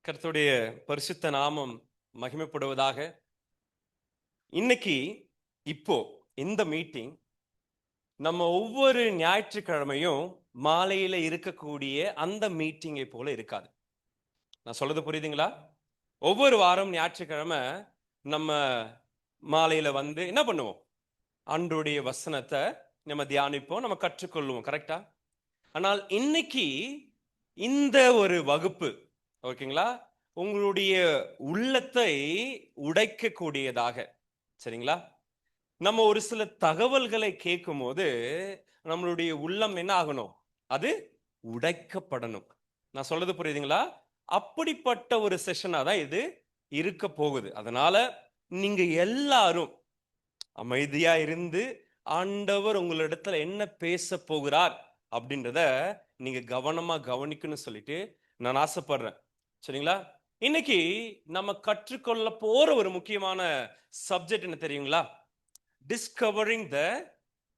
கர்த்தருடைய பரிசுத்த நாமம் மகிமைப்படுவதாக. இன்னைக்கு இப்போ இந்த மீட்டிங் நம்ம ஒவ்வொரு ஞாயிற்றுக்கிழமையும் மாலையில இருக்கக்கூடிய அந்த மீட்டிங்கை போல இருக்காது. நான் சொல்றது புரியுதுங்களா? ஒவ்வொரு வாரம் ஞாயிற்றுக்கிழமை நம்ம மாலையில வந்து என்ன பண்ணுவோம்? அன்றைய வசனத்தை நம்ம தியானிப்போம், நம்ம கற்றுக்கொள்வோம். கரெக்டா? ஆனால் இன்னைக்கு இந்த ஒரு வகுப்பு, ஓகேங்களா, உங்களுடைய உள்ளத்தை உடைக்கக்கூடியதாக. சரிங்களா? நம்ம ஒரு சில தகவல்களை கேட்கும் போது நம்மளுடைய உள்ளம் என்ன ஆகணும்? அது உடைக்கப்படணும். நான் சொல்றது புரியுதுங்களா? அப்படிப்பட்ட ஒரு செஷனா தான் இது இருக்க போகுது. அதனால நீங்க எல்லாரும் அமைதியா இருந்து ஆண்டவர் உங்களிடத்துல என்ன பேச போகிறார் அப்படின்றத நீங்க கவனமா கவனிக்கணும்னு சொல்லிட்டு நான் ஆசைப்படுறேன். சரிங்களா? இன்னைக்கு நம்ம கற்றுக்கொள்ள போற ஒரு முக்கியமான சப்ஜெக்ட் என்ன தெரியுங்களா? Discovering the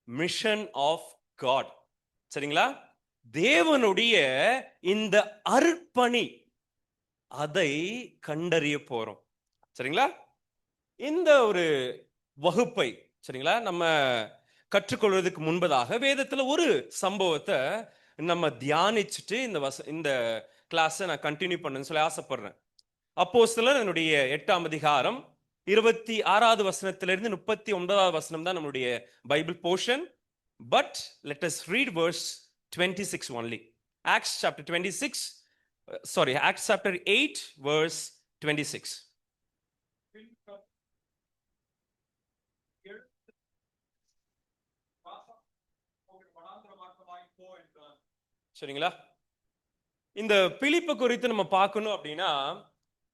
mission of God. சரிங்களா? தேவனுடைய இந்த அர்ப்பணி, அதை கண்டறிய போறோம். சரிங்களா? இந்த ஒரு வகுப்பை, சரிங்களா, நம்ம கற்றுக்கொள்வதற்கு முன்பதாக வேதத்துல ஒரு சம்பவத்தை நம்ம தியானிச்சுட்டு இந்த கிளாஸை நான் கண்டினியூ பண்ணுன்னு சொல்லி ஆசைப்படுறேன். அப்போஸ்தலர் என்னுடைய 8ஆம் அதிகாரம் 26வது வசனத்திலிருந்து 39வது வசனம் தான் நம்மளுடைய Bible portion. But let us read verse 26 only. Acts chapter 26, Acts chapter 8 verse 26. சரிங்களா? இந்த பிலிப்பு குறித்து நம்ம பார்க்கணும் அப்படின்னா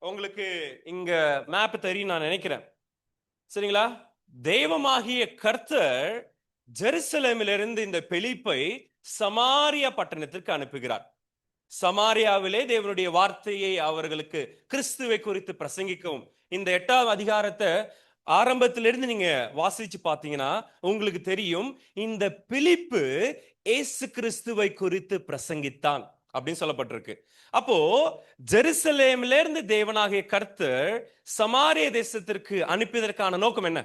உங்களுக்கு இங்க மேப் தெரியும் நான் நினைக்கிறேன். சரிங்களா? தெய்வமாகிய கர்த்தர் ஜெருசலேமிலிருந்து இந்த பிலிப்பை சமாரியா பட்டணத்திற்கு அனுப்புகிறார். சமாரியாவிலே தேவனுடைய வார்த்தையை அவர்களுக்கு கிறிஸ்துவை குறித்து பிரசங்கிக்கவும். இந்த 8ஆம் அதிகாரத்தை ஆரம்பத்திலிருந்து நீங்க வாசிச்சு பார்த்தீங்கன்னா உங்களுக்கு தெரியும், இந்த பிலிப்பு இயேசு கிறிஸ்துவை குறித்து பிரசங்கித்தான் அப்படின்னு சொல்லப்பட்டிருக்கு. அப்போ ஜெருசலேமில இருந்து தேவனாகிய கர்த்தர் சமாரிய தேசத்திற்கு அனுப்பியதற்கான நோக்கம் என்ன?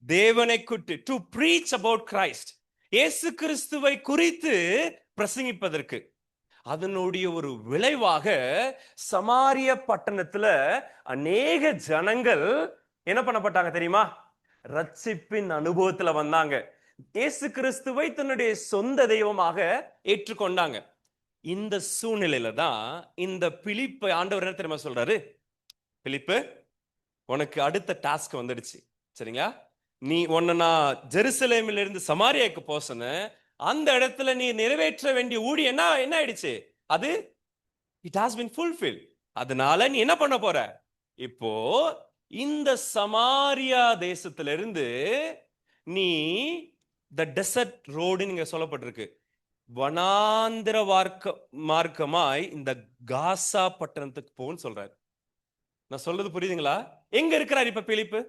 தேவனை குறித்து, டு பிரீச் அபவுட் கிரைஸ்ட், இயேசு கிறிஸ்துவை குறித்து பிரசங்கிப்பதற்கு. அதனுடைய ஒரு விளைவாக சமாரிய பட்டணத்துல அநேக ஜனங்கள் என்ன பண்ணப்பட்டாங்க தெரியுமா? ரட்சிப்பின் அனுபவத்துல வந்தாங்க. இயேசு கிறிஸ்துவை தன்னுடைய சொந்த தெய்வமாக ஏற்றுக்கொண்டாங்க. இந்த சூழ்நிலையில தான் இந்த பிலிப்பு ஆண்டவர் என்ன தெரியுமா சொல்றாரு? பிலிப்பு, உனக்கு அடுத்த டாஸ்க் வந்துடுச்சு. சரிங்களா? உன்னை நான் ஜெருசலேமில் இருந்து சமாரியாக்கு போக சொன்னேன். அந்த இடத்துல நீ நிறைவேற்ற வேண்டிய ஊழியம் என்ன ஆயிடுச்சு? அது இட் ஹாஸ் பீன் ஃபுல்ஃபில். அதனால நீ என்ன பண்ண போற? இப்போ இந்த சமாரியா தேசத்திலிருந்து நீ த டெசர்ட் ரோடு நீங்க சொல்லப்பட்டிருக்கு, வனாந்திர மார்க்கமாய் இந்த காசா பட்டணத்துக்கு போன்னு சொல்றாரு. நான் சொல்றது புரியுதுங்களா? எங்க இருக்கிறார் இப்ப பிலிப்பு?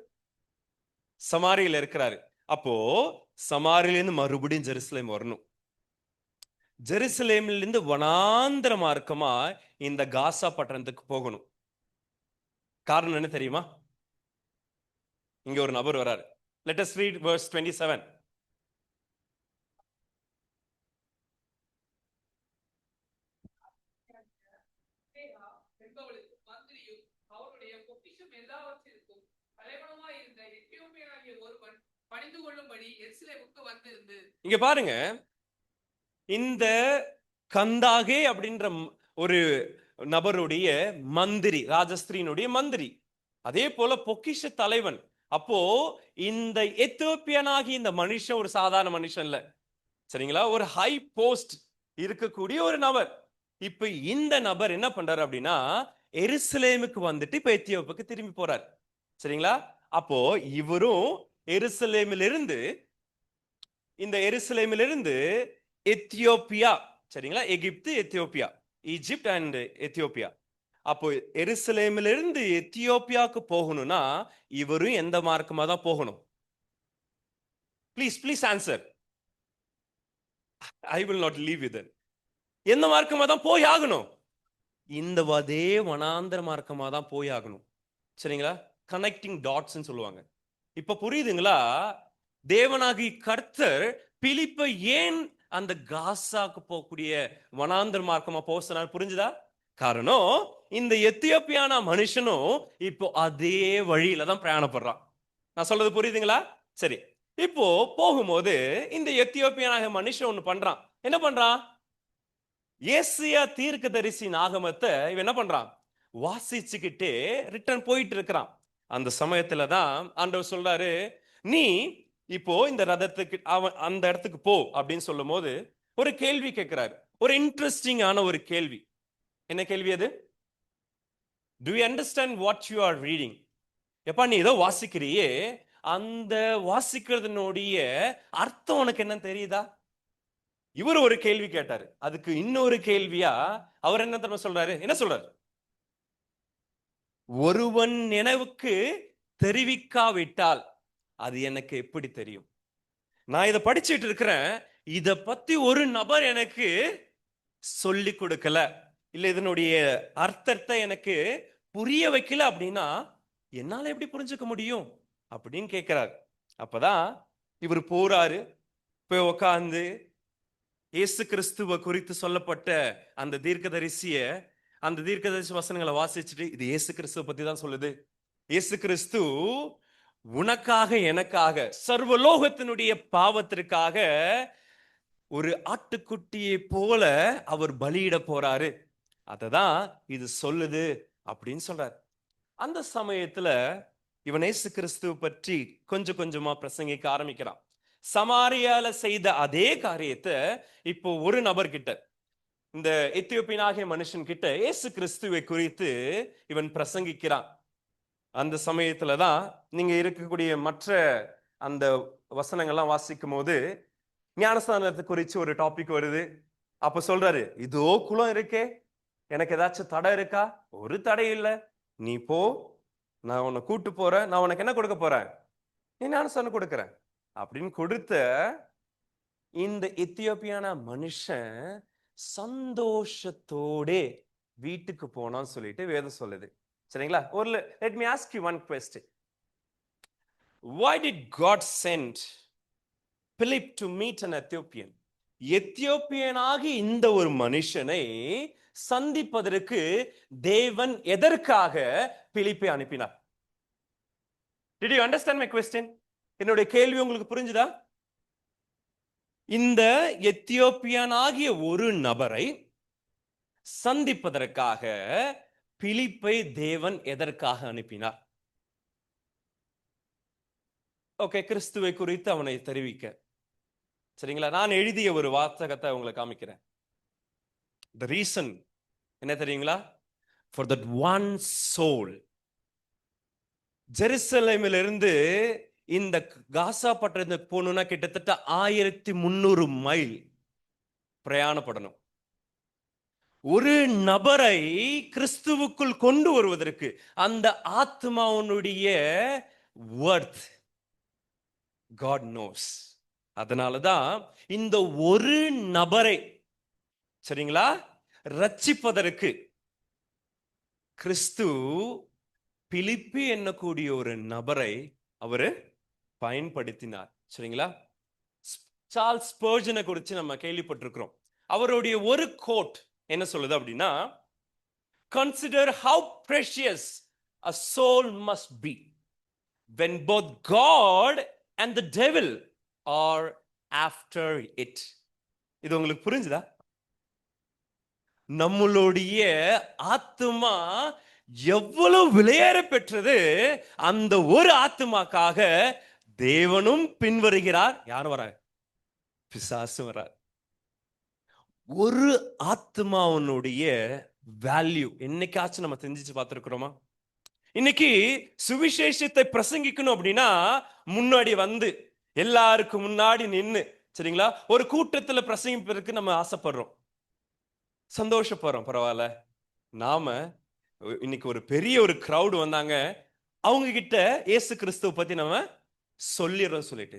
சமாரியில இருக்கிறாரு. அப்போ சமாரியிலிருந்து மறுபடியும் ஜெருசலேம் வரணும். ஜெருசலேமிலிருந்து வனாந்திர மார்க்கமா இந்த காசா பட்டணத்துக்கு போகணும். காரணம் என்ன தெரியுமா? இங்க ஒரு நபர் வராரு. Let us read verse 27. இங்க பாருங்க, இந்த கந்தாகே அப்படின்ற ஒரு நபருடைய மந்திரி, ராஜஸ்திரியினுடைய மந்திரி, அதே போல பொக்கிஷ தலைவன். அப்போ இந்த எத்தியோப்பியனாகி இந்த மனுஷன் ஒரு சாதாரண மனுஷன் இல்ல. சரிங்களா? ஒரு ஹை போஸ்ட் இருக்கக்கூடிய ஒரு நபர். இப்ப இந்த நபர் என்ன பண்றாரு அப்படின்னா, எருசலேமுக்கு வந்துட்டு இப்ப எத்தியோப்புக்கு திரும்பி போறார். சரிங்களா? அப்போ இவரும் எருசலேமிலிருந்து எத்தியோப்பியா, சரிங்களா, எகிப்து, எத்தியோப்பியா, ஈஜிப்ட் அண்ட் எத்தியோப்பியா. அப்போ எருசலேமிலிருந்து எத்தியோப்பியாவுக்கு போகணும்னா இவரும் எந்த மார்க்கமா தான் போகணும்? Please answer. I will not leave with. எந்த மார்க்கமா தான் போய் ஆகணும்? இந்த அதே வனாந்தர மார்க்கமா தான் போய் ஆகணும். சரிங்களா? கனெக்டிங் டாட்ஸ்ன்னு சொல்லுவாங்க. இப்ப புரியுதுங்களா? தேவனாகி கர்த்தர் பிலிப்பை ஏன் அந்த காசாக்கு போகக்கூடிய வனாந்தர மார்க்கமா போக சொன்னார்? புரிஞ்சுதா? காரணம், இந்த எத்தியோப்பியானா மனுஷனும் இப்போ அதே வழியில தான் பிரயாணப்படுறான். நான் சொல்றது புரியுதுங்களா? சரி. இப்போ போகும்போது இந்த எத்தியோப்பியனாக மனுஷன் ஒண்ணு பண்றான். என்ன பண்றான்? ஏசியா தீர்க்கதரிசி ஆகமத்தை இவன் என்ன பண்றான்? வாசிச்சுக்கிட்டே ரிட்டர்ன் போயிட்டு இருக்கிறான். அந்த சமயத்துல தான் ஆண்டவர் சொல்றாரு, நீ இப்போ இந்த ரதத்துக்கு அவன் அந்த இடத்துக்கு போ அப்படின்னு சொல்லும் போது ஒரு கேள்வி கேட்கிறாரு. ஒரு இன்ட்ரெஸ்டிங்கான ஒரு கேள்வி. என்ன கேள்வி அது? To you understand what you are reading? எப்பா நீ ஏதோ வாசிக்கிறியே, அந்த வாசிக்கிறதுனுடைய அர்த்தம் உனக்கு என்ன தெரியுதா? இவர் ஒரு கேள்வி கேட்டாரு. அதுக்கு இன்னொரு கேள்வியா அவர் என்ன தெரியுமா சொல்றாரு? என்ன சொல்றாரு? ஒருவன் நினைவுக்கு தெரிவிக்காவிட்டால் அது எனக்கு எப்படி தெரியும்? நான் இதை படிச்சிட்டு இருக்கிறேன். இத பத்தி ஒரு நபர் எனக்கு சொல்லி கொடுக்கல, இல்ல இதனுடைய அர்த்தத்தை எனக்கு புரிய வைக்கல அப்படின்னா என்னால எப்படி புரிஞ்சுக்க முடியும் அப்படின்னு கேட்கிறார். அப்பதான் இவர் போறாரு, போய் உட்கார்ந்து இயேசு கிறிஸ்துவ குறித்து சொல்லப்பட்ட அந்த தீர்க்கதரிசிய அந்த தீர்க்கதரிசி வசனங்களை வாசிச்சுட்டு இது இயேசு கிறிஸ்துவ பத்தி தான் சொல்லுது. இயேசு கிறிஸ்து உனக்காக எனக்காக சர்வலோகத்தினுடைய பாவத்திற்காக ஒரு ஆட்டுக்குட்டியை போல அவர் பலியிட போறாரு. அததான் இது சொல்லுது அப்படின்னு சொல்றார். அந்த சமயத்துல இவன் இயேசு கிறிஸ்துவ பற்றி கொஞ்சம் கொஞ்சமா பிரசங்கிக்க ஆரம்பிக்கிறான். சமாரியால செய்த அதே காரியத்தை இப்போ ஒரு நபர் கிட்ட, இந்த எத்தியோப்பியனாகிய மனுஷன் கிட்ட இயேசு கிறிஸ்துவை குறித்து இவன் பிரசங்கிக்கிறான். அந்த சமயத்துல தான் நீங்க இருக்கக்கூடிய மற்ற அந்த வசனங்கள்லாம் வாசிக்கும் போது ஞானஸ்தானத்தை குறித்து ஒரு டாபிக் வருது. அப்ப சொல்றாரு, இதோ குளம் இருக்கே, எனக்கு ஏதாச்சும் தடை இருக்கா? ஒரு தடை இல்லை, நீ போ, நான் உன்னை கூட்டு போறேன், நான் உனக்கு என்ன கொடுக்க போறேன்? நீ ஞானஸ்தானம் கொடுக்கிறேன் அப்படின்னு கொடுத்த இந்த எத்தியோப்பியான மனுஷன் சந்தோஷத்தோட வீட்டுக்கு போனான்னு சொல்லிட்டு வேதம் சொல்லுது. சரிங்களா? ஒரு let me ask you one question. Why did God send Philip to meet an Ethiopian? எத்தியோப்பியனாகி இந்த ஒரு மனுஷனை சந்திப்பதற்கு தேவன் எதற்காக பிலிப்பை அனுப்பினார்? Did you understand my question? என்னுடைய கேள்வி உங்களுக்கு புரிஞ்சுதா? இந்த எத்தியோப்பியனாகிய ஒரு நபரை சந்திப்பதற்காக பிலிப்பை தேவன் எதற்காக அனுப்பினார்? ஓகே, கிறிஸ்துவை குறித்து அவனை தெரிவிக்க. சரிங்களா? நான் எழுதிய ஒரு வாசகத்தை உங்களுக்கு காமிக்கிறேன். The reason என்ன தெரியுங்களா? For that one soul. ஜெருசலேமிலிருந்து இந்த காசா பட்டணத்துக்கு போகணும்னா கிட்டத்தட்ட 1300 மைல் பிரயாணப்படணும். ஒரு நபரை கிறிஸ்துவுக்குள் கொண்டு வருவதற்கு அந்த ஆத்மாவுடைய வர்த் God knows. அதனாலதான் இந்த ஒரு நபரை, சரிங்களா, ரட்சிப்பதற்கு கிறிஸ்து பிலிப்பி என்னக்கூடிய ஒரு நபரை அவரு பயன்படுத்தினார். சரிங்களா? சார்ல்ஸ் ஸ்பர்ஜனை குறித்து நம்ம கேள்விப்பட்டிருக்கிறோம். அவருடைய ஒரு கோட் என்ன சொல்லுது அப்படின்னா, consider how precious a soul must be when both God and the devil are after it. இது உங்களுக்கு புரிஞ்சுதா? நம்மளுடைய ஆத்துமா எவ்வளவு விலையேற பெற்றது. அந்த ஒரு ஆத்துமாக்காக தேவனும் பின்வருகிறார். யாரும் வர? பிசாசு வரார். ஒரு ஆத்மாவுடைய வேல்யூ என்னைக்காச்சும் நம்ம தெரிஞ்சிச்சு பார்த்திருக்கிறோமா? இன்னைக்கு சுவிசேஷத்தை பிரசங்கிக்கணும் அப்படின்னா முன்னாடி வந்து எல்லாருக்கும் முன்னாடி நின்று, சரிங்களா, ஒரு கூட்டத்துல பிரசங்கிப்பதற்கு நம்ம ஆசைப்படுறோம், சந்தோஷப்படுறோம். பரவாயில்ல, நாம இன்னைக்கு ஒரு பெரிய ஒரு கிரவுட் வந்தாங்க, அவங்க கிட்ட இயேசு கிறிஸ்துவ பத்தி நம்ம சொல்லிடுறோம் சொல்லிட்டு.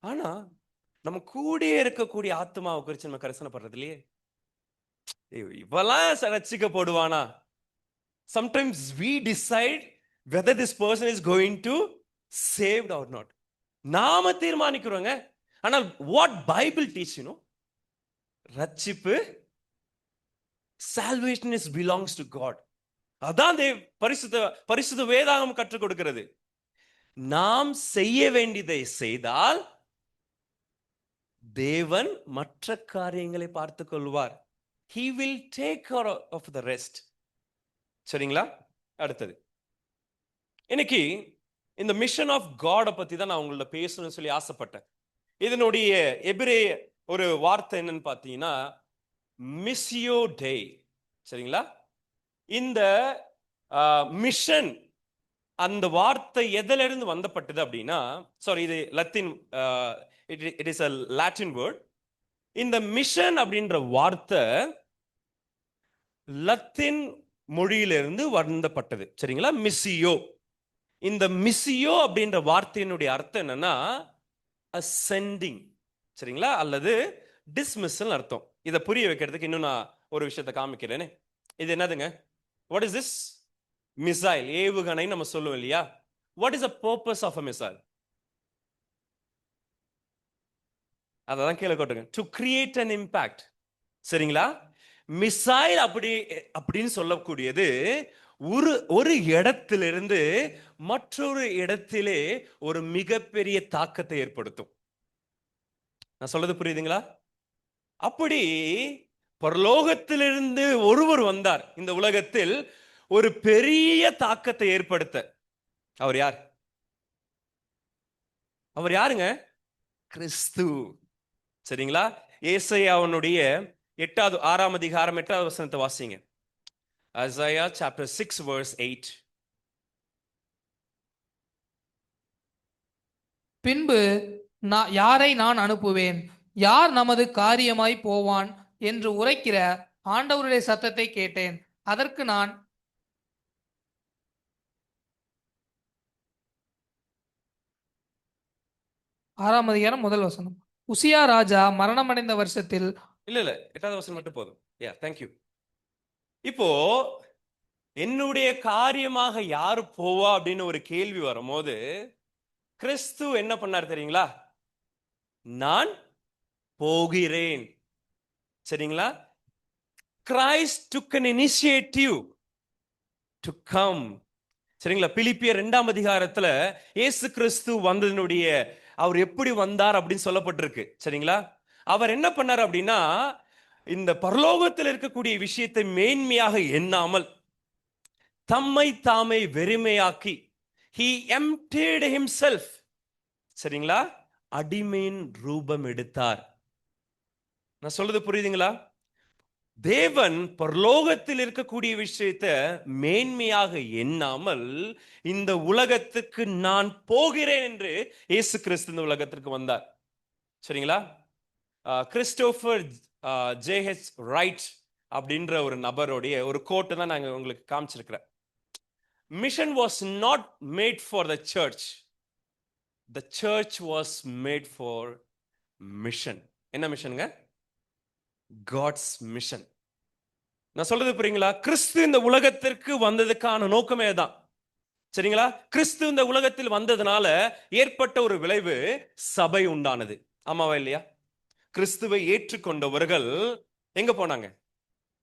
ஆனா நம்ம கூடயே இருக்கக்கூடிய ஆத்மாவை குறித்து நம்ம கரிசனைப்படுறது இல்லையே. இவெல்லாம் ரட்சிக்கப்படுவானா? Sometimes we decide whether this person is going to saved or not. நாம தீர்மானிக்கிறோங்க. ஆனால் what Bible teach, ரட்சிப்பு, salvation is belongs to God. அதான் பரிசுத்த வேதாகம் கற்றுக் கொடுக்கிறது. நாம் செய்ய வேண்டியதை செய்தால் தேவன் மற்ற காரியங்களை பார்த்துக் கொள்வார். He will take care of the rest. சரிங்களா? அடுத்தது, இன்னைக்கு இந்த மிஷன் ஆஃப் காட் பத்தி தான் நான் உங்களோட பேசணும்னு சொல்லி ஆசைப்பட்டேன். இதனுடைய எபிரே ஒரு வார்த்தை என்னன்னு பார்த்தீங்கன்னா மிஸ்ஸியோ டே. சரிங்களா? இந்த மிஷன் அந்த வார்த்தை எதிலிருந்து வந்தப்பட்டது அப்படின்னா, சாரி, இது Latin, it is a Latin word. இந்த மிஷன் அப்படின்ற வார்த்தை லத்தீன் மொழியிலிருந்து வந்தப்பட்டது. சரிங்களா? மிஸ்ஸியோ. இந்த மிஸ்ஸியோ அப்படின்ற வார்த்தையினுடைய அர்த்தம் என்னன்னா அசெண்டிங். சரிங்களா? அல்லது டிஸ்மிஸ்ஸல் அர்த்தம். இதை புரிய வைக்கிறதுக்கு இன்னும் நான் ஒரு விஷயத்தை காமிக்கிறேனே. இது என்னதுங்க? What is this? மிசைல், ஏவுகணை நம்ம சொல்லுவோம் இல்லையா? What is the purpose of a missile? அதான் கீழே கொட்டுங்க. To create an impact. சரிங்களா? மிசைல் அப்படின்னு சொல்லக்கூடியது ஒரு இடத்திலிருந்து மற்றொரு இடத்திலே ஒரு மிகப்பெரிய தாக்கத்தை ஏற்படுத்தும். நான் சொல்றது புரியுதுங்களா? அப்படி பரலோகத்திலிருந்து ஒருவர் வந்தார் இந்த உலகத்தில் ஒரு பெரிய தாக்கத்தை ஏற்படுத்த. அவர் யார்? அவர் யாருங்க? கிறிஸ்து. சரிங்களா? ஏசாயாவுடைய 6ஆம் அதிகாரம் 8வது வசனத்தை வாசிங்க. Isaiah chapter 6 verse 8. பின்பு யாரை நான் அனுப்புவேன், யார் நமது காரியமாய் போவான் என்று உரைக்கிற ஆண்டவருடைய சத்தத்தை கேட்டேன். அதற்கு நான், 6ஆம் அதிகாரம் 1 வசனம். உசியா ராஜா மரணமடைந்த வருஷத்தில், இல்ல 8வது வசனம் மட்டும் போதும். thank you. இப்போ என்னுடைய காரியமாக யாரு போவா அப்படின்னு ஒரு கேள்வி வரும்போது கிறிஸ்து என்ன பண்ணார் தெரியுங்களா? நான் போகிறேன். சரிங்களா? Christ took an initiative to come. சரிங்களா? பிலிப்பியர் 2ஆம் அதிகாரத்துல இயேசு கிறிஸ்து வந்ததனுடைய அவர் எப்படி வந்தார் அப்படின்னு சொல்லப்பட்டிருக்கு. சரிங்களா? அவர் என்ன பண்ணார் அப்படின்னா இந்த பரலோகத்தில் இருக்கக்கூடிய விஷயத்தை மேன்மையாக எண்ணாமல் தம்மை தாமே வெறுமையாக்கி he emptied himself. சரிங்களா? அடிமையின் ரூபம் எடுத்தார். நான் சொல்றது புரியுதுங்களா? தேவன் பரலோகத்தில் இருக்கக்கூடிய விஷயத்தை மேன்மையாக எண்ணாமல் இந்த உலகத்துக்கு நான் போகிறேன் என்று இயேசு கிறிஸ்து இந்த உலகத்திற்கு வந்தார். சரிங்களா? கிறிஸ்டோபர் ஜேஹெச் ரைட் அப்படின்ற ஒரு நபருடைய ஒரு கோட்டு தான் நாங்கள் உங்களுக்கு காமிச்சிருக்கிறேன். Mission was not made for the church. The church was made for mission. என்ன மிஷனுங்க? God's mission. நான் சொல்றது புரியுங்களா? கிறிஸ்து இந்த உலகத்திற்கு வந்ததுக்கான நோக்கமே தான். சரிங்களா? கிறிஸ்து இந்த உலகத்தில் வந்ததுனால ஏற்பட்ட ஒரு விளைவு சபை உண்டானது. ஆமாவா இல்லையா? கிறிஸ்துவை ஏற்றுக்கொண்டவர்கள் எங்க போனாங்க?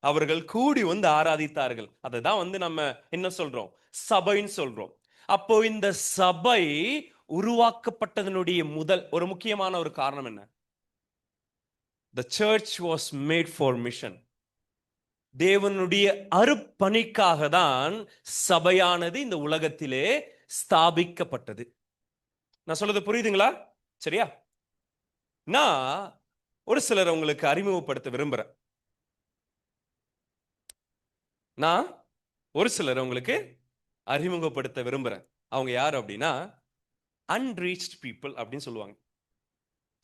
அவர்கள் கூடி வந்து ஆராதித்தார்கள். அதுதான் நம்ம என்ன சொல்றோம்? சபைன்னு சொல்றோம். அப்போ இந்த சபை உருவாக்கப்பட்டதனுடைய முதல் ஒரு முக்கியமான ஒரு காரணம் என்ன? The church was made for mission. தேவனுடைய அருப்பணிக்காக தான் சபையானது இந்த உலகத்திலே ஸ்தாபிக்கப்பட்டது. நான் சொல்றது புரியுதுங்களா? சரியா? நான் ஒரு சிலர் உங்களுக்கு அறிமுகப்படுத்த விரும்புறேன். நான் ஒரு சிலர் உங்களுக்கு அறிமுகப்படுத்த விரும்புறேன். அவங்க யார் அப்படின்னா அன்ரீச்ட் பீப்புள் அப்படின்னு சொல்லுவாங்க.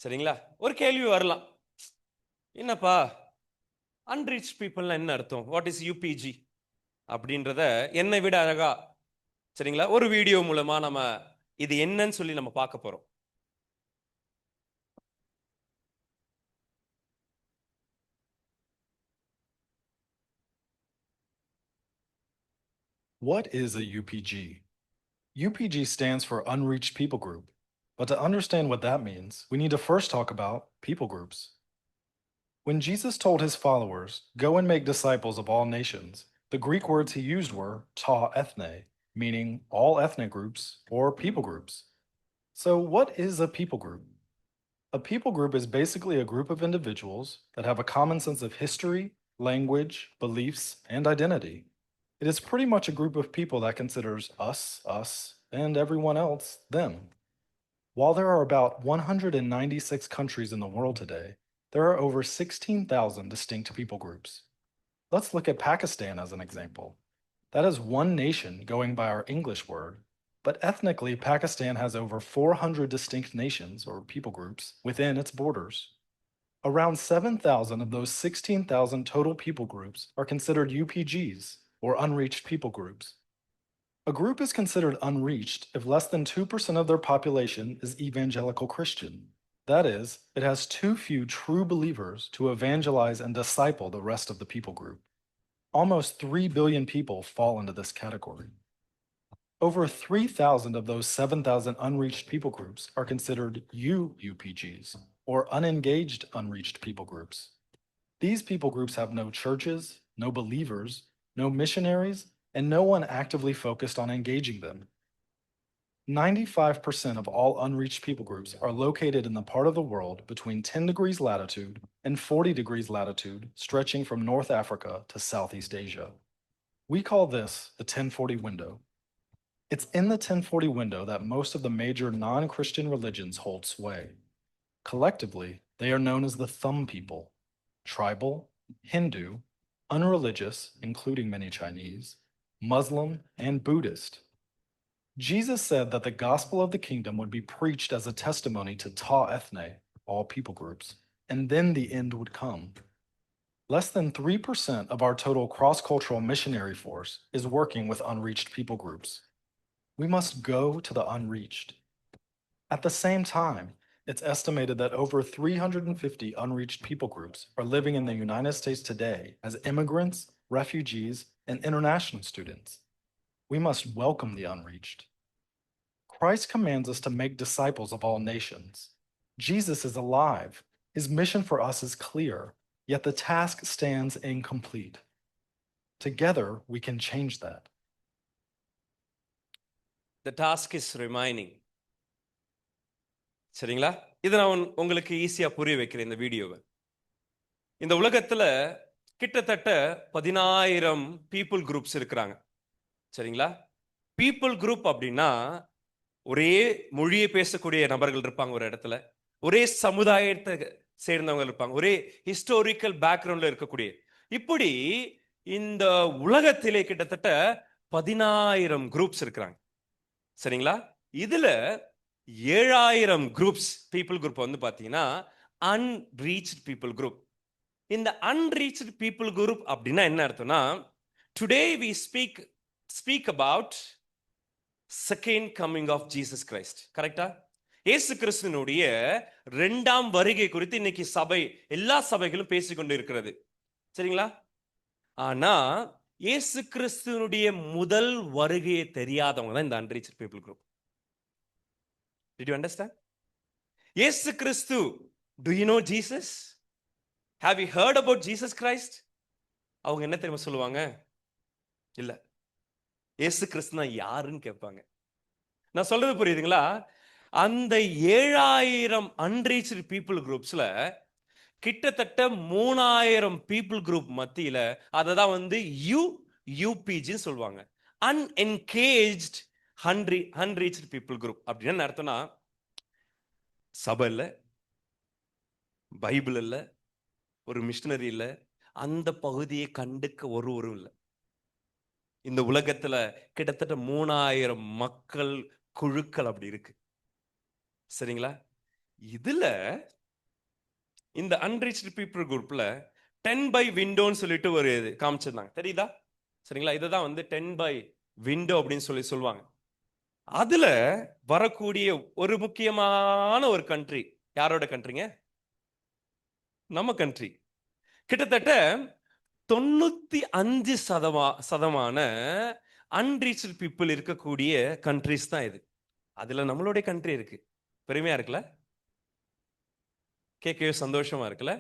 சரிங்களா? ஒரு கேள்வி வரலாம், என்னப்பா அன்ரீச் பீப்புள்னா என்ன அர்த்தம்? வாட் இஸ் யூபிஜி அப்படின்றத என்னை விட அழகா, சரிங்களா, ஒரு வீடியோ மூலமா நம்ம இது என்னன்னு சொல்லி நம்ம பார்க்க போறோம். What is a UPG? UPG stands for Unreached People Group. But to understand what that means, we need to first talk about people groups. When Jesus told his followers, "Go and make disciples of all nations," the Greek words he used were ta ethne, meaning all ethnic groups or people groups. So, what is a people group? A people group is basically a group of individuals that have a common sense of history, language, beliefs, and identity. It is pretty much a group of people that considers us, and everyone else, them. While there are about 196 countries in the world today, there are over 16,000 distinct people groups. Let's look at Pakistan as an example. That is one nation going by our English word, but ethnically, Pakistan has over 400 distinct nations or people groups within its borders. Around 7,000 of those 16,000 total people groups are considered UPGs, or unreached people groups. A group is considered unreached if less than 2% of their population is evangelical Christian. That is, it has too few true believers to evangelize and disciple the rest of the people group. Almost 3 billion people fall into this category. Over 3,000 of those 7,000 unreached people groups are considered UPGs, or unengaged unreached people groups. These people groups have no churches, no believers, no missionaries, and no one actively focused on engaging them. 95% of all unreached people groups are located in the part of the world between 10 degrees latitude and 40 degrees latitude, stretching from North Africa to Southeast Asia. We call this the 1040 window. It's in the 1040 window that most of the major non-Christian religions hold sway. Collectively, they are known as the Thumb people: tribal, Hindu, unreligious, including many Chinese, Muslim, and Buddhist. Jesus said that the gospel of the kingdom would be preached as a testimony to ta ethne, all people groups, and then the end would come. Less than 3% of our total cross-cultural missionary force is working with unreached people groups. We must go to the unreached. At the same time, it's estimated that over 350 unreached people groups are living in the United States today as immigrants, refugees, and international students. We must welcome the unreached. Christ commands us to make disciples of all nations. Jesus is alive. His mission for us is clear, yet the task stands incomplete. Together, we can change that. The task is remaining. சரிங்களா? இதை நான் உங்களுக்கு ஈஸியா புரிய வைக்கிறேன் இந்த வீடியோவை. இந்த உலகத்துல கிட்டத்தட்ட 10,000 பீப்புள் குரூப்ஸ் இருக்கிறாங்க. சரிங்களா? பீப்புள் குரூப் அப்படின்னா ஒரே மொழியை பேசக்கூடிய நபர்கள் இருப்பாங்க ஒரு இடத்துல, ஒரே சமுதாயத்தை சேர்ந்தவங்க இருப்பாங்க, ஒரே ஹிஸ்டாரிக்கல் பேக்ரவுண்ட்ல இருக்கக்கூடிய, இப்படி இந்த உலகத்திலே கிட்டத்தட்ட 10,000 குரூப்ஸ் இருக்கிறாங்க. சரிங்களா? இதுல 7,000 குரூப்ஸ் பீப்புள் குரூப் வந்து பாத்தீங்கன்னா அன்ரீச்ட் பீப்புள் குரூப். இந்த அன்ரீச்ட் பீப்புள் குரூப் அப்படின்னா என்ன அர்த்தம்னா, today we speak about second coming of Jesus Christ. கரெக்டா? இயேசு கிறிஸ்துவினுடைய 2ஆம் வருகை குறித்து இன்னைக்கு எல்லா சபைகளும் பேசிக்கொண்டு இருக்கிறது. சரிங்களா? ஆனா இயேசு கிறிஸ்துவினுடைய முதல் வருகையை தெரியாதவங்க தான் இந்த unreached people group. Did you understand? இயேசு கிறிஸ்து, do you know Jesus? Have you heard about Jesus Christ? அவங்க என்ன தெரியுமா சொல்லுவாங்க? இல்ல, இயேசு கிறிஸ்துனா யாருன்னு கேட்பாங்க. நான் சொல்றது புரியுதுங்களா? அந்த 7,000 அன்ரீச்ட் பீப்புள் குரூப்ஸ்ல கிட்டத்தட்ட 3,000 பீப்புள் குரூப் மத்தியில அததான் வந்து யூபிஜின்னு சொல்லுவாங்க, அன்என்கேஜ்ட் அன்ரீச்ட் பீப்புள் குரூப். அப்படின்னு அர்த்தம்னா, சபை இல்ல, பைபிள் இல்ல, ஒரு மிஷனரி இல்ல, அந்த பகுதியை கண்டுக்க ஒருவரும் இல்லை. இந்த உலகத்துல கிட்டத்தட்ட 3,000 மக்கள் குழுக்கள் அப்படி இருக்கு. சரிங்களா? இதுல இந்த அன்ரீச்ட் பீப்புள் குரூப்ல 10 by விண்டோன்னு சொல்லிட்டு ஒரு காமிச்சிருந்தாங்க, தெரியுதா? சரிங்களா? இதுதான் வந்து 10 by விண்டோ அப்படின்னு சொல்லுவாங்க. அதுல வரக்கூடிய ஒரு முக்கியமான ஒரு கண்ட்ரி, யாரோட கண்ட்ரிங்க? நம்ம கண்ட்ரி. கிட்டத்தட்ட 95% அன்ரீச்டு பீப்புள் இருக்கக்கூடிய கண்ட்ரிஸ் தான் இது. அதுல நம்மளுடைய கண்ட்ரி இருக்கு. பெருமையா இருக்குல்ல? கேட்கவே சந்தோஷமா இருக்குல்ல?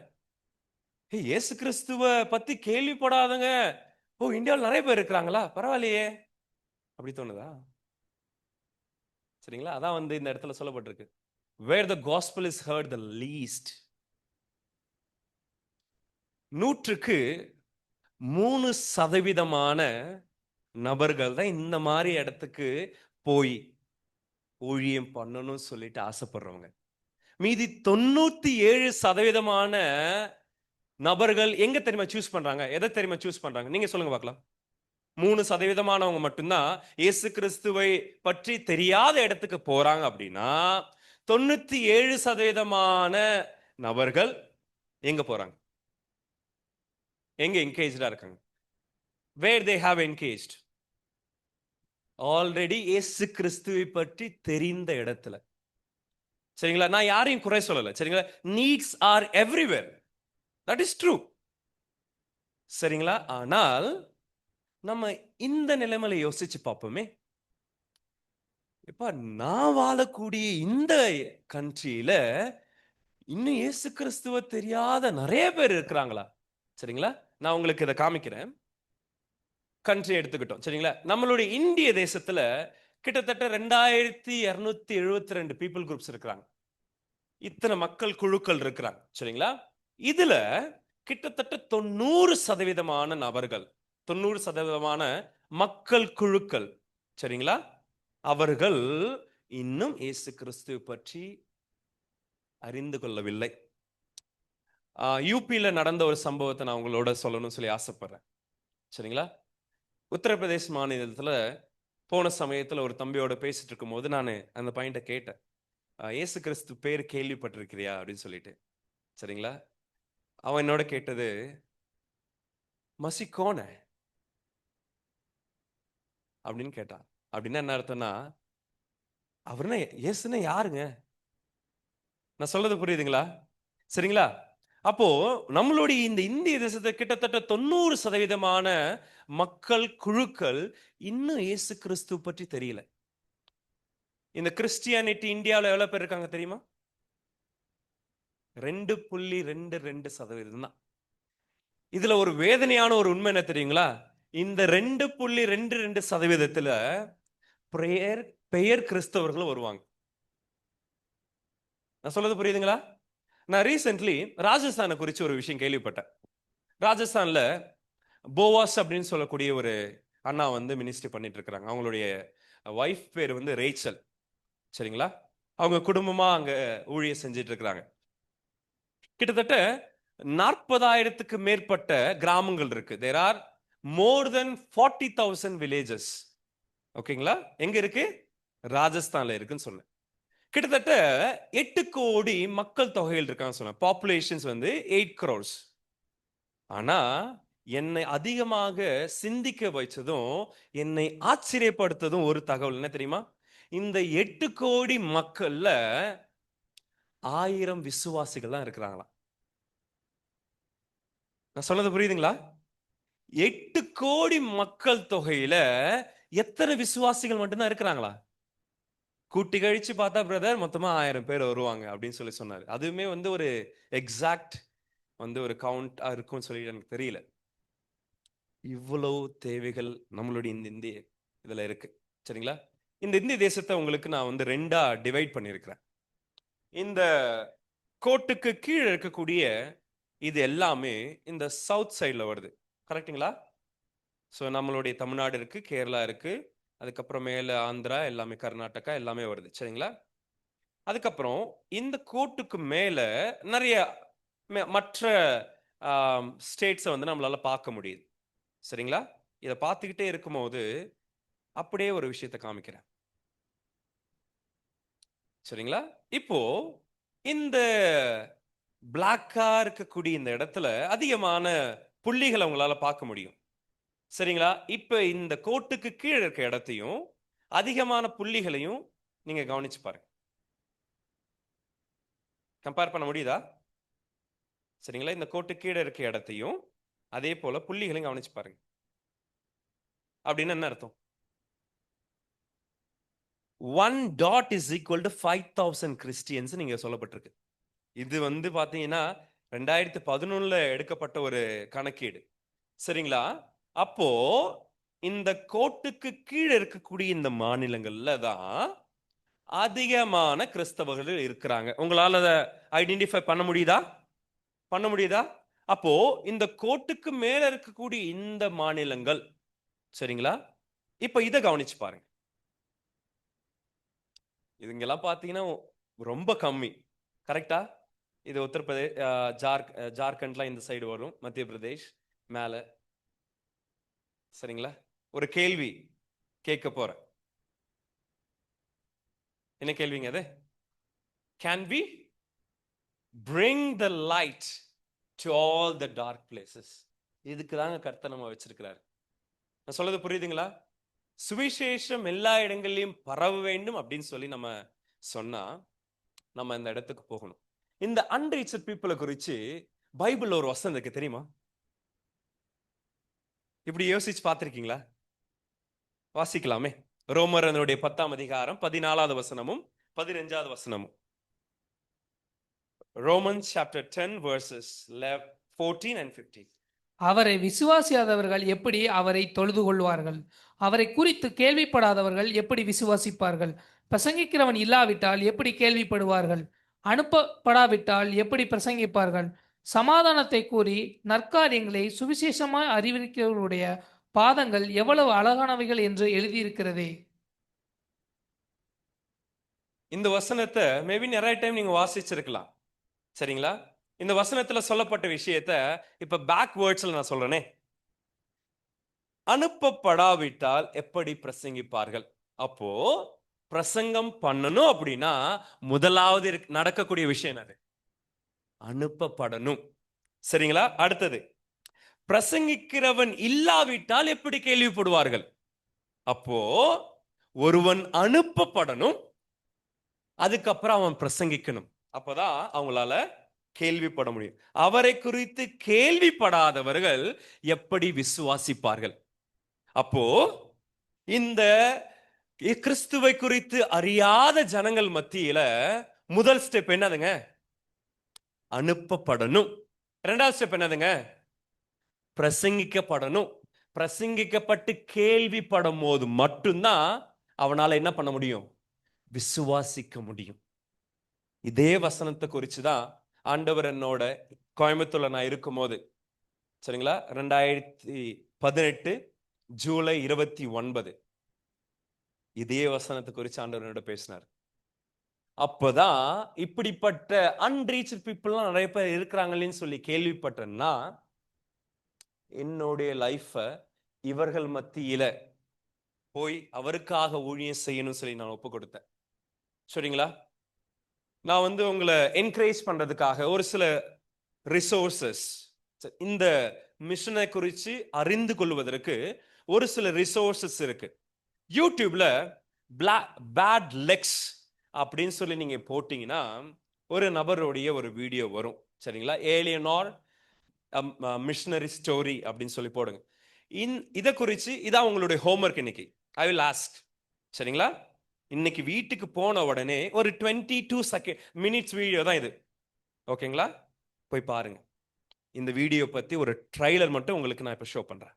இயேசு கிறிஸ்துவ பத்தி கேள்விப்படாதங்க இந்தியாவில் நிறைய பேர் இருக்கிறாங்களா, பரவாயில்லையே அப்படி தோணுதா? சரிங்களா? அதான் இந்த இடத்துல சொல்லப்பட்டிருக்கு, where the gospel is heard the least. 100க்கு 3% நபர்கள் தான் இந்த மாதிரி இடத்துக்கு போய் ஊழியம் பண்ணணும்னு சொல்லிட்டு ஆசைப்படுறவங்க. மீதி 97% நபர்கள் எங்க தெரியுமா சூஸ் பண்றாங்க? எதை தெரியுமா சூஸ் பண்றாங்க? நீங்க சொல்லுங்க பார்க்கலாம். 3% மட்டும்தான் இயேசு கிறிஸ்துவை பற்றி தெரியாத இடத்துக்கு போறாங்க அப்படின்னா, 97% நபர்கள் எங்க போறாங்க? எங்க என்கேஜ்டா இருக்காங்க? Where they have engaged? Already இயேசு கிறிஸ்துவை பற்றி தெரிந்த இடத்துல. சரிங்களா? நான் யாரையும் குறை சொல்லல. சரிங்களா? Needs R everywhere, that is true. சரிங்களா? ஆனால் நம்ம இந்த நிலைமையில யோசிச்சு பார்ப்போமே. இப்ப நான் வாழக்கூடிய இந்த கண்ட்ரியில இன்னும் இயேசு கிறிஸ்துவ தெரியாத நிறைய பேர் இருக்கிறாங்களா? சரிங்களா? நான் உங்களுக்கு இதை காமிக்கிறேன். கண்ட்ரி எடுத்துக்கிட்டோம். சரிங்களா? நம்மளுடைய இந்திய தேசத்துல கிட்டத்தட்ட 2272 பீப்புள் குரூப்ஸ் இருக்கிறாங்க. இத்தனை மக்கள் குழுக்கள் இருக்கிறாங்க. சரிங்களா? இதுல கிட்டத்தட்ட 90% நபர்கள், 90% மக்கள் குழுக்கள், சரிங்களா, அவர்கள் இன்னும் இயேசு கிறிஸ்துவை பற்றி அறிந்து கொள்ளவில்லை. யூபியில நடந்த ஒரு சம்பவத்தை நான் உங்களோட சொல்லணும்னு சொல்லி ஆசைப்படுறேன். சரிங்களா? உத்தரப்பிரதேச மாநிலத்துல போன சமயத்துல ஒரு தம்பியோட பேசிட்டு இருக்கும் போது நான் அந்த பாயிண்ட கேட்டேன். இயேசு கிறிஸ்து பேர் கேள்விப்பட்டிருக்கிறியா அப்படின்னு சொல்லிட்டு. சரிங்களா? அவன் என்னோட கேட்டது, மசி கோன அப்படின்னு கேட்டான். அப்படின்னா என்ன அர்த்தம்னா, அவருன்னா இயேசுன்னா யாருங்க? நான் சொல்றது புரியுதுங்களா? சரிங்களா? அப்போ நம்மளுடைய இந்த இந்திய தேசத்தை கிட்டத்தட்ட 90% மக்கள் குழுக்கள் இன்னும் இயேசு கிறிஸ்து பற்றி தெரியல. இந்த கிறிஸ்டியானிட்டி இந்தியாவில் எவ்வளவு பேர் இருக்காங்க தெரியுமா? 2.22% தான். இதுல ஒரு வேதனையான ஒரு உண்மை என்ன தெரியுங்களா? இந்த 2.22% பெயர் கிறிஸ்தவர்களும் வருவாங்க. நான் சொல்றது புரியுதுங்களா? நான் ரீசென்ட்லி ராஜஸ்தானை குறித்து ஒரு விஷயம் கேள்விப்பட்டேன். ராஜஸ்தான்ல போவாஸ் அப்படின்னு சொல்லக்கூடிய ஒரு அண்ணா மினிஸ்ட்ரி பண்ணிட்டு இருக்கிறாங்க. அவங்களுடைய வைஃப் பேர் ரேச்சல். சரிங்களா? அவங்க குடும்பமா அங்க ஊழியம் செஞ்சிட்டு இருக்கிறாங்க. கிட்டத்தட்ட 40,000க்கு மேற்பட்ட கிராமங்கள் இருக்கு. There are more than 40,000 villages. ஓகேங்களா? எங்க இருக்கு? ராஜஸ்தான்ல இருக்குன்னு சொன்னேன். கிட்டத்தட்ட 8 கோடி மக்கள் தொகையில் இருக்காங்க சொன்னேன். Populations 8 crores. ஆனா என்னை அதிகமாக சிந்திக்க வைச்சதும் என்னை ஆச்சரியப்படுத்ததும் ஒரு தகவல் என்ன தெரியுமா? இந்த 8 கோடி மக்கள்ல 1000 விசுவாசிகள் தான் இருக்கிறாங்களாம். நான் சொன்னது புரியுதுங்களா? 8 கோடி மக்கள் தொகையில எத்தனை விசுவாசிகள் மட்டும்தான் இருக்கிறாங்களா? கூட்டி கழிச்சு பார்த்தா பிரதர் மொத்தமா 1000 பேர் வருவாங்க அப்படின்னு சொல்லி சொன்னாரு. அதுவுமே ஒரு எக்ஸாக்ட் ஒரு கவுண்ட் இருக்கும்னு சொல்லி எனக்கு தெரியல. இவ்வளவு தேவைகள் நம்மளுடைய இந்த இந்திய இதுல இருக்கு. சரிங்களா? இந்த இந்திய தேசத்தை உங்களுக்கு நான் 2ஆ டிவைட் பண்ணியிருக்கிறேன். இந்த கோட்டுக்கு கீழே இருக்கக்கூடிய இது எல்லாமே இந்த சவுத் சைட்ல வருது. கரெக்டுங்களா? ஸோ நம்மளுடைய தமிழ்நாடு இருக்கு, கேரளா இருக்கு, அதுக்கப்புறம் மேல ஆந்திரா, எல்லாமே கர்நாடகா எல்லாமே வருது. சரிங்களா? அதுக்கப்புறம் இந்த கோட்டுக்கு மேல நிறைய மற்ற ஸ்டேட்ஸை நம்மளால பார்க்க முடியுது. சரிங்களா? இதை பார்த்துக்கிட்டே இருக்கும்போது அப்படியே ஒரு விஷயத்தை காமிக்கிறேன். சரிங்களா? இப்போ இந்த பிளாக்கா இருக்கக்கூடிய இந்த இடத்துல அதிகமான புள்ளிகளை உங்களால பார்க்க முடியும். சரிங்களா? இப்ப இந்த கோட்டுக்கு கீழே இருக்க இடத்தையும் அதிகமான புள்ளிகளையும் நீங்க கவனிச்சு பாருங்க. கம்பேர் பண்ண முடியுதா? சரிங்களா? இந்த கோட்டு கீழே இருக்க இடத்தையும் அதே போல புள்ளிகளையும் கவனிச்சு பாருங்க. அப்படின்னு என்ன அர்த்தம்? 1 dot is equal to 5,000 Christians நீங்க சொல்லப்பட்டிருக்கு. இது வந்து பாத்தீங்கன்னா 2011ல எடுக்கப்பட்ட ஒரு கணக்கீடு. சரிங்களா? அப்போ இந்த கோட்டுக்கு கீழே இருக்கக்கூடிய இந்த மாநிலங்கள்ல தான் அதிகமான கிறிஸ்தவர்கள் இருக்கிறாங்க. உங்களால அதை ஐடென்டிஃபை பண்ண முடியுதா? பண்ண முடியுதா? அப்போ இந்த கோட்டுக்கு மேல இருக்கக்கூடிய இந்த மாநிலங்கள், சரிங்களா? இப்ப இதை கவனிச்சு பாருங்க. இதுங்கெல்லாம் பாத்தீங்கன்னா ரொம்ப கம்மி. கரெக்டா? இது உத்தரப்பிரதேஷ், ஜார்க்கண்ட்லாம் இந்த சைடு வரும், மத்திய பிரதேஷ் மேல. சரிங்களா? ஒரு கேள்வி கேட்க போறேன். என்ன கேள்விங்க அது? Can we bring the light to all the dark places? இதுக்கு தாங்க கர்த்தர் நம்ம வச்சிருக்கிறாரு. நான் சொல்றது புரியுதுங்களா? சுவிசேஷம் எல்லா இடங்கள்லயும் பரவ வேண்டும் அப்படின்னு சொல்லி நம்ம சொன்னா நம்ம இந்த இடத்துக்கு போகணும். இந்த அன்ரீச்சட் பீப்புளை குறிச்சு பைபிள்ல ஒரு வசனம் இருக்கு, தெரியுமா? இப்படி யோசிச்சு பார்த்திருக்கீங்களா? வாசிக்கலாமே. ரோமர் 10ஆம் அதிகாரம் 14வது வசனமும் 15வது வசனமும். Romans chapter 10 verses 14 and 15. அவரை விசுவாசியாதவர்கள் எப்படி அவரை தொழுது கொள்வார்கள்? அவரை குறித்து கேள்விப்படாதவர்கள் எப்படி விசுவாசிப்பார்கள்? பிரசங்கிக்கிறவன் இல்லாவிட்டால் எப்படி கேள்விப்படுவார்கள்? அனுப்பப்படாவிட்டால் எப்படி பிரசங்கிப்பார்கள்? சமாதானத்தை கூறி நற்காரியங்களை சுவிசேஷமாய் அறிவிக்கிறவர்களுடைய பாதங்கள் எவ்வளவு அழகானவைகள் என்று எழுதியிருக்கிறதே. இந்த வசனத்தை மேபி நிறைய டைம் நீங்க வாசிச்சிருக்கலாம். சரிங்களா? இந்த வசனத்துல சொல்லப்பட்ட விஷயத்த இப்ப பேக்வேர்ட்ஸ்ல நான் சொல்றேனே. அனுப்பப்படாவிட்டால் எப்படி பிரசங்கிப்பார்கள்? அப்போ பிரசங்கம் பண்ணணும் அப்படின்னா முதலாவது நடக்கக்கூடிய விஷயம் என்னது? அனுப்பப்படணும். சரிங்களா? அடுத்தது, பிரசங்கிக்கிறவன் இல்லாவிட்டால் எப்படி கேள்விப்படுவார்கள்? அப்போ ஒருவன் அனுப்பப்படணும், அதுக்கப்புறம் அவன் பிரசங்கிக்கணும். அப்பதான் அவங்களால கேள்விப்பட முடியும். அவரை குறித்து கேள்விப்படாதவர்கள் எப்படி விசுவாசிப்பார்கள்? அப்போ இந்த கிறிஸ்துவை குறித்து அறியாத ஜனங்கள் மத்தியில முதல் ஸ்டெப் என்னதுங்க? அனுப்பப்படணும். இரண்டாவது ஸ்டெப் என்னதுங்க? பிரசங்கிக்கப்படணும். பிரசங்கிக்கப்பட்டு கேள்விப்படும் போது மட்டும்தான் அவனால என்ன பண்ண முடியும்? விசுவாசிக்க முடியும். இதே வசனத்தை குறிச்சுதான் ஆண்டவர் என்னோட கோயம்புத்தூர்ல நான் இருக்கும் போது, சரிங்களா, 2018 ஜூலை 29 இதே வசனத்தை குறித்து ஆண்டவர் என்னோட பேசினார். அப்பதான் இப்படிப்பட்ட அன்ரீச்ட் பீப்புள்லாம் நிறைய பேர் இருக்கிறாங்களேன்னு சொல்லி கேள்விப்பட்டேன்னா என்னுடைய லைஃப இவர்கள் மத்தியில போய் அவருக்காக ஊழியம் செய்யணும்னு சொல்லி நான் ஒப்பு கொடுத்தேன். சரிங்களா? நான் வந்து உங்களை என்கரேஜ் பண்றதுக்காக ஒரு சில ரிசோர்சஸ், இந்த மிஷனை குறித்து அறிந்து கொள்வதற்கு ஒரு சில ரிசோர்சஸ் இருக்கு. யூடியூப்ல பேட் லெக்ஸ் அப்படின்னு சொல்லி நீங்க போட்டீங்கன்னா ஒரு நபருடைய ஒரு வீடியோ வரும். சரிங்களா? ஏலியனார் மிஷனரி ஸ்டோரி அப்படின்னு சொல்லி போடுங்க. இதை குறித்து இதான் உங்களுடைய ஹோம்ஒர்க் இன்னைக்கு. I will ask. சரிங்களா? இன்னைக்கு வீட்டுக்கு போன உடனே ஒரு 22 மினிட்ஸ் வீடியோ தான் இது. ஓகேங்களா? போய் பாருங்க. இந்த வீடியோ பத்தி ஒரு ட்ரைலர் மட்டும் உங்களுக்கு நான் இப்ப ஷோ பண்றேன்.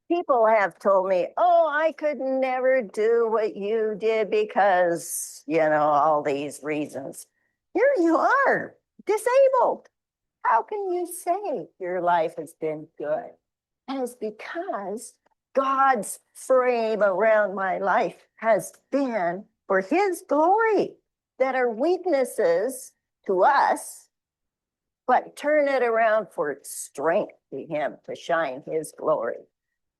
People have told me, oh, I could never do what you did because, all these reasons. Here you are, disabled. How can you say your life has been good? And it's because God's frame around my life has been for His glory. that are weaknesses to us, but turn it around for strength to him to shine his glory.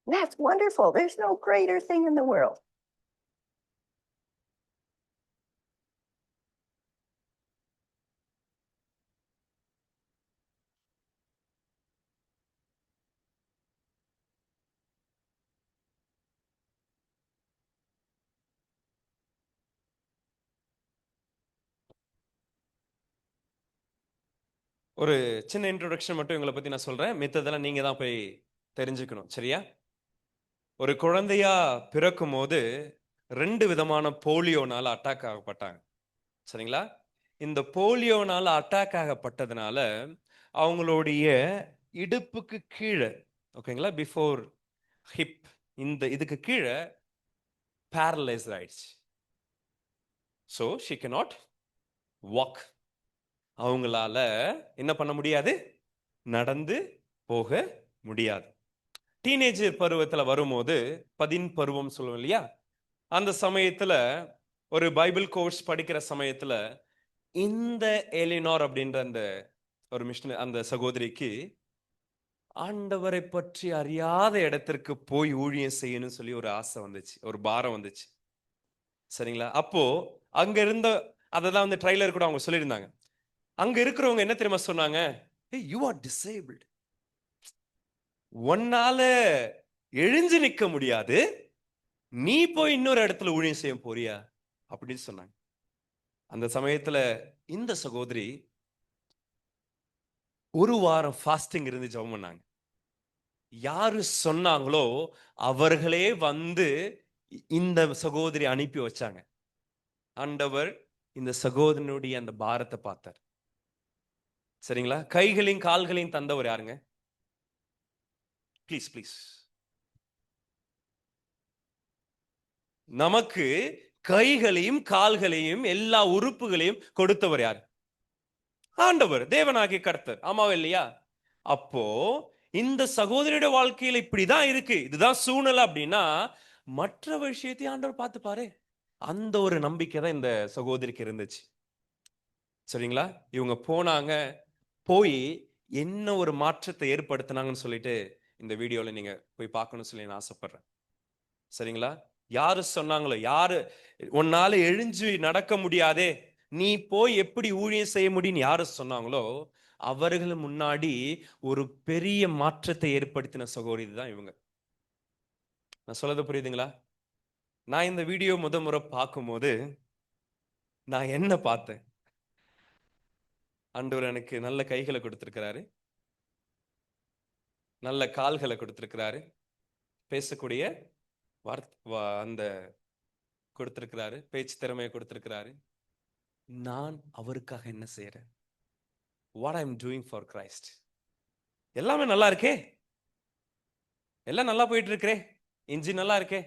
And that's wonderful. There's no greater thing in the world. ஒரு சின்ன introduction மட்டும் இவங்களை பத்தி நான் சொல்றேன். மித்ததெல்லாம் நீங்க தான் போய் தெரிஞ்சுக்கணும். சரியா? ஒரு குழந்தையா பிறக்கும் போது 2 விதமான போலியோனால அட்டாக் ஆகப்பட்டாங்க. சரிங்களா? இந்த போலியோனால அட்டாக் ஆகப்பட்டதுனால அவங்களுடைய இடுப்புக்கு கீழே, ஓகேங்களா, பிஃபோர் ஹிப், இந்த இதுக்கு கீழே பேரலைஸ் ஆயிடுச்சு. So she cannot walk. அவங்களால என்ன பண்ண முடியாது? நடந்து போக முடியாது. டீனேஜர் பருவத்துல வரும்போது, 10 பருவம் சொல்லுவோம் இல்லையா, அந்த சமயத்துல ஒரு பைபிள் கோர்ஸ் படிக்கிற சமயத்துல இந்த எலினார் அப்படின்ற அந்த ஒரு மிஷன், அந்த சகோதரிக்கு ஆண்டவரை பற்றி அறியாத இடத்திற்கு போய் ஊழியம் செய்யணும்னு சொல்லி ஒரு ஆசை வந்துச்சு, ஒரு பாரம் வந்துச்சு. சரிங்களா? அப்போ அங்க இருந்த, அததான் வந்து ட்ரைலர் கூட அவங்க சொல்லியிருந்தாங்க. அங்க இருக்கிறவங்க என்ன தெரியுமா சொன்னாங்க? Hey, you are disabled. உன்னால எழுஞ்சு நிக்க முடியாது, நீ போய் இன்னொரு இடத்துல ஊழியம் செய்ய போறியா அப்படின்னு சொன்னாங்க. அந்த சமயத்துல இந்த சகோதரி 1 வாரம் ஃபாஸ்டிங் இருந்து ஜெபம் பண்ணாங்க. யாரு சொன்னாங்களோ அவர்களே வந்து இந்த சகோதரி அனுப்பி வச்சாங்க. ஆண்டவர் இந்த சகோதரனுடைய அந்த பாரத்தை பார்த்தார். சரிங்களா? கைகளையும் கால்களையும் தந்தவர் யாருங்க? Please please. நமக்கு கைகளையும் கால்களையும் எல்லா உறுப்புகளையும் கொடுத்தவர் யார்? ஆண்டவர், தேவனாகிய கர்த்தர். ஆமாவா இல்லையா? அப்போ இந்த சகோதரியோட வாழ்க்கையில இப்படிதான் இருக்கு, இதுதான் சூழ்நிலை அப்படின்னா மற்ற விஷயத்தையும் ஆண்டவர் பார்த்து பாரு. அந்த ஒரு நம்பிக்கை தான் இந்த சகோதரிக்கு இருந்துச்சு. சரிங்களா? இவங்க போனாங்க, போய் என்ன ஒரு மாற்றத்தை ஏற்படுத்தினாங்கன்னு சொல்லிட்டு இந்த வீடியோல நீங்க போய் பார்க்கணும்னு சொல்லி நான் ஆசைப்படுறேன். சரிங்களா? யாரு சொன்னாங்களோ, யாரு உன்னால எழுஞ்சு நடக்க முடியாதே, நீ போய் எப்படி ஊழியம் செய்ய முடியும்னு யாரு சொன்னாங்களோ அவர்கள் முன்னாடி ஒரு பெரிய மாற்றத்தை ஏற்படுத்தின சகோதரி தான் இவங்க. நான் சொல்லது புரியுதுங்களா? நான் இந்த வீடியோ முறை பார்க்கும்போது நான் என்ன பார்த்தேன்? ஆண்டவர் எனக்கு நல்ல கைகளை கொடுத்திருக்கிறாரு, நல்ல கால்களை கொடுத்திருக்கிறாரு, பேசக்கூடிய அந்த கொடுத்திருக்கிறாரு, பேச்சு திறமையை கொடுத்திருக்கிறாரு. நான் அவருக்காக என்ன செய்யறேன்? What I'm doing for Christ. எல்லாமே நல்லா இருக்கே, எல்லாம் நல்லா போயிட்டு இருக்கே, இன்ஜின் நல்லா இருக்கே.